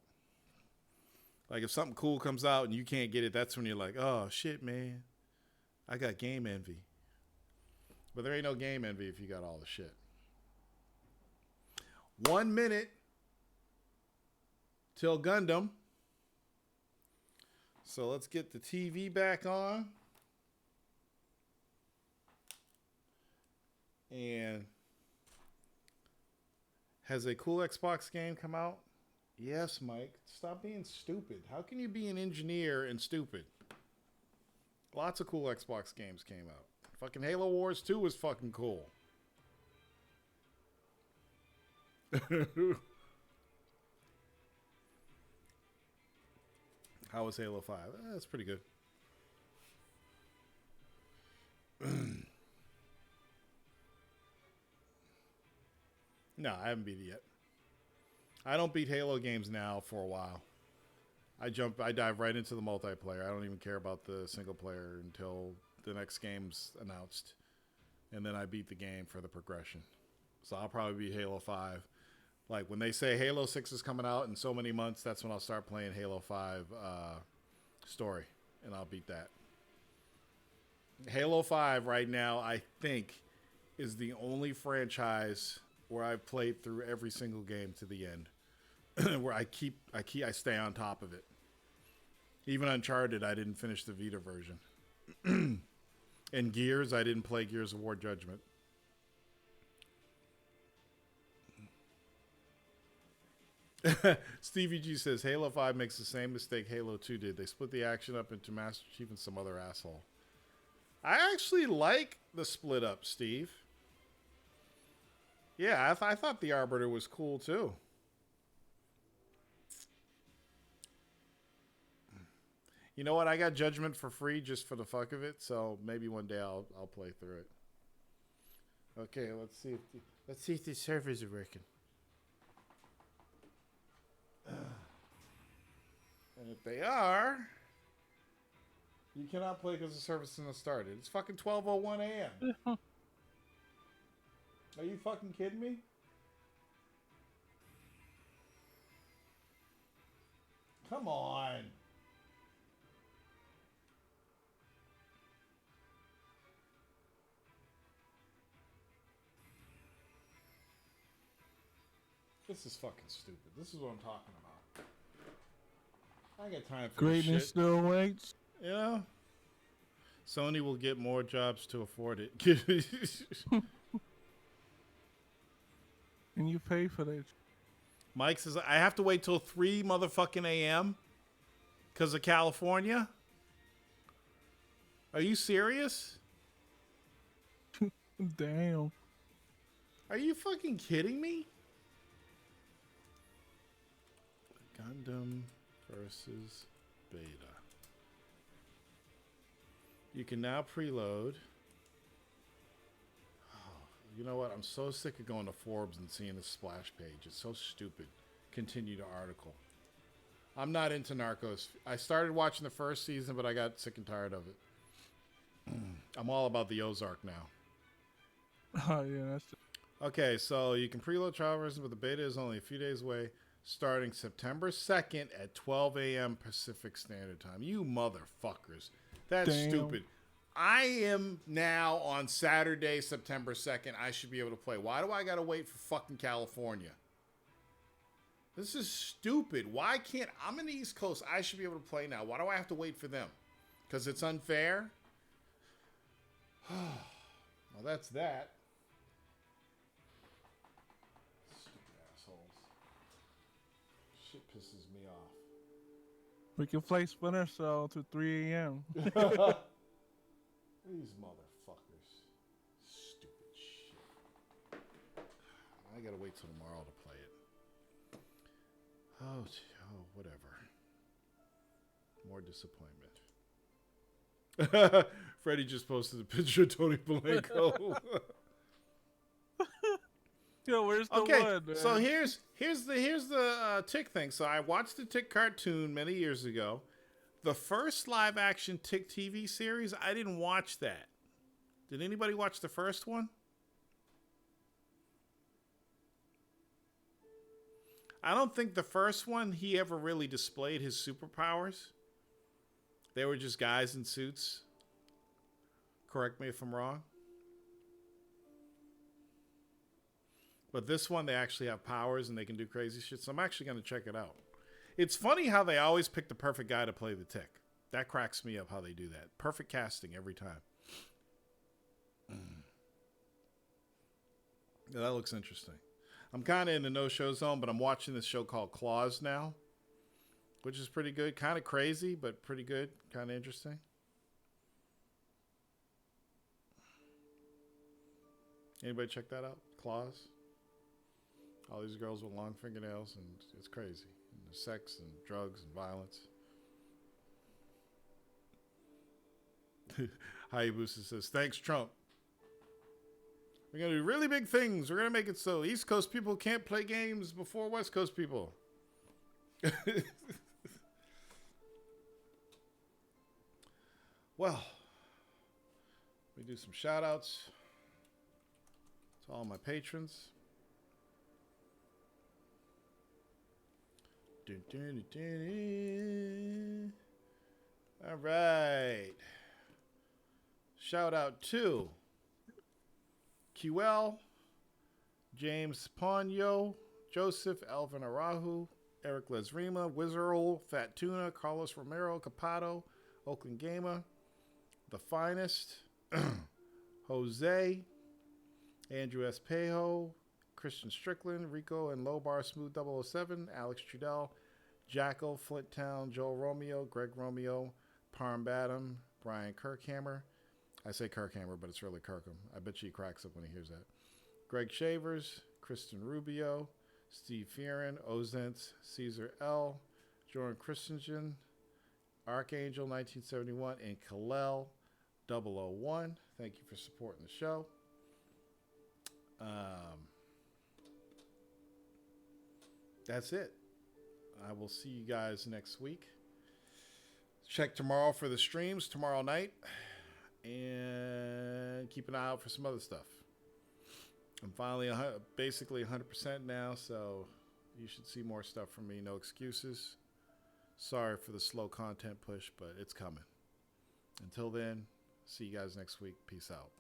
Like if something cool comes out and you can't get it, that's when you're like, oh shit, man, I got game envy. But there ain't no game envy if you got all the shit. 1 minute till Gundam. So let's get the TV back on. And has a cool Xbox game come out? Yes, Mike. Stop being stupid. How can you be an engineer and stupid? Lots of cool Xbox games came out. Fucking Halo Wars 2 was fucking cool. How was Halo 5? That's pretty good. No, I haven't beat it yet. I don't beat Halo games now for a while. I dive right into the multiplayer. I don't even care about the single player until the next game's announced. And then I beat the game for the progression. So I'll probably beat Halo 5. Like when they say Halo 6 is coming out in so many months, that's when I'll start playing Halo 5 story. And I'll beat that. Halo 5 right now, I think, is the only franchise where I've played through every single game to the end. Where I stay on top of it. Even Uncharted, I didn't finish the Vita version. And Gears, I didn't play Gears of War Judgment. Stevie G says, Halo 5 makes the same mistake Halo 2 did. They split the action up into Master Chief and some other asshole. I actually like the split up, Steve. Yeah, I thought the Arbiter was cool too. You know what? I got Judgment for free just for the fuck of it, so maybe one day I'll play through it. Okay, let's see if the servers are working. And if they are, you cannot play because the service isn't started. It's fucking 12:01 a.m. Are you fucking kidding me? Come on. This is fucking stupid. This is what I'm talking about. I ain't got time for this Greatness shit. still waits. You know? Sony will get more jobs to afford it. And you pay for that. Mike says, I have to wait till 3 motherfucking a.m. because of California? Are you serious? Damn. Are you fucking kidding me? Gundam versus Beta. You can now preload. Oh, you know what? I'm so sick of going to Forbes and seeing the splash page. It's so stupid. Continue the article. I'm not into Narcos. I started watching the first season, but I got sick and tired of it. I'm all about the Ozark now. Oh, yeah, that's Okay, so you can preload trial versions, but the beta is only a few days away, starting September 2nd at 12 a.m. Pacific Standard Time. You motherfuckers. That's Damn. stupid. I am now on Saturday, September 2nd. I should be able to play. Why do I got to wait for fucking California? This is stupid. Why can't... I'm in the East Coast. I should be able to play now. Why do I have to wait for them? Because it's unfair? Well, that's that. Stupid assholes. Shit pisses me off. We can play Splinter Cell to 3 a.m. These motherfuckers. Stupid shit. I gotta wait till tomorrow to play it. Oh, whatever. More disappointment. Freddie just posted a picture of Tony Palenko. Yo, where's the Okay, one, man? so here's the Tick thing. So I watched the Tick cartoon many years ago. The first live action Tick TV series, I didn't watch that. Did anybody watch the first one? I don't think the first one he ever really displayed his superpowers. They were just guys in suits. Correct me if I'm wrong. But this one, they actually have powers and they can do crazy shit. So I'm actually going to check it out. It's funny how they always pick the perfect guy to play the Tick. That cracks me up how they do that. Perfect casting every time. Yeah, that looks interesting. I'm kind of in the no-show zone, but I'm watching this show called Claws now, which is pretty good. Kind of crazy, but pretty good. Kind of interesting. Anybody check that out? Claws? All these girls with long fingernails, and it's crazy. And there's sex and drugs and violence. Hayabusa says, thanks, Trump. We're going to do really big things. We're going to make it so East Coast people can't play games before West Coast people. Well, we do some shout outs to all my patrons. All right. Shout out to QL, James Ponyo, Joseph Alvin Arahu, Eric Lesrima, Wizarol, Fat Tuna, Carlos Romero, Capato, Oakland Gamer, The Finest, Jose, Andrew Espejo, Christian Strickland, Rico and Low Bar Smooth 007, Alex Trudell, Jackal, Flint Town, Joel Romeo, Greg Romeo, Parm Badham, Brian Kirkhammer. I say Kirkhammer, but it's really Kirkham. I bet you he cracks up when he hears that. Greg Shavers, Kristen Rubio, Steve Fearon, Ozents, Caesar L, Jordan Christensen, Archangel 1971, and Kalel 001. Thank you for supporting the show. That's it. I will see you guys next week. Check tomorrow for the streams tomorrow night. And keep an eye out for some other stuff. I'm finally basically 100% now, so you should see more stuff from me. No excuses. Sorry for the slow content push, but it's coming. Until then, see you guys next week. Peace out.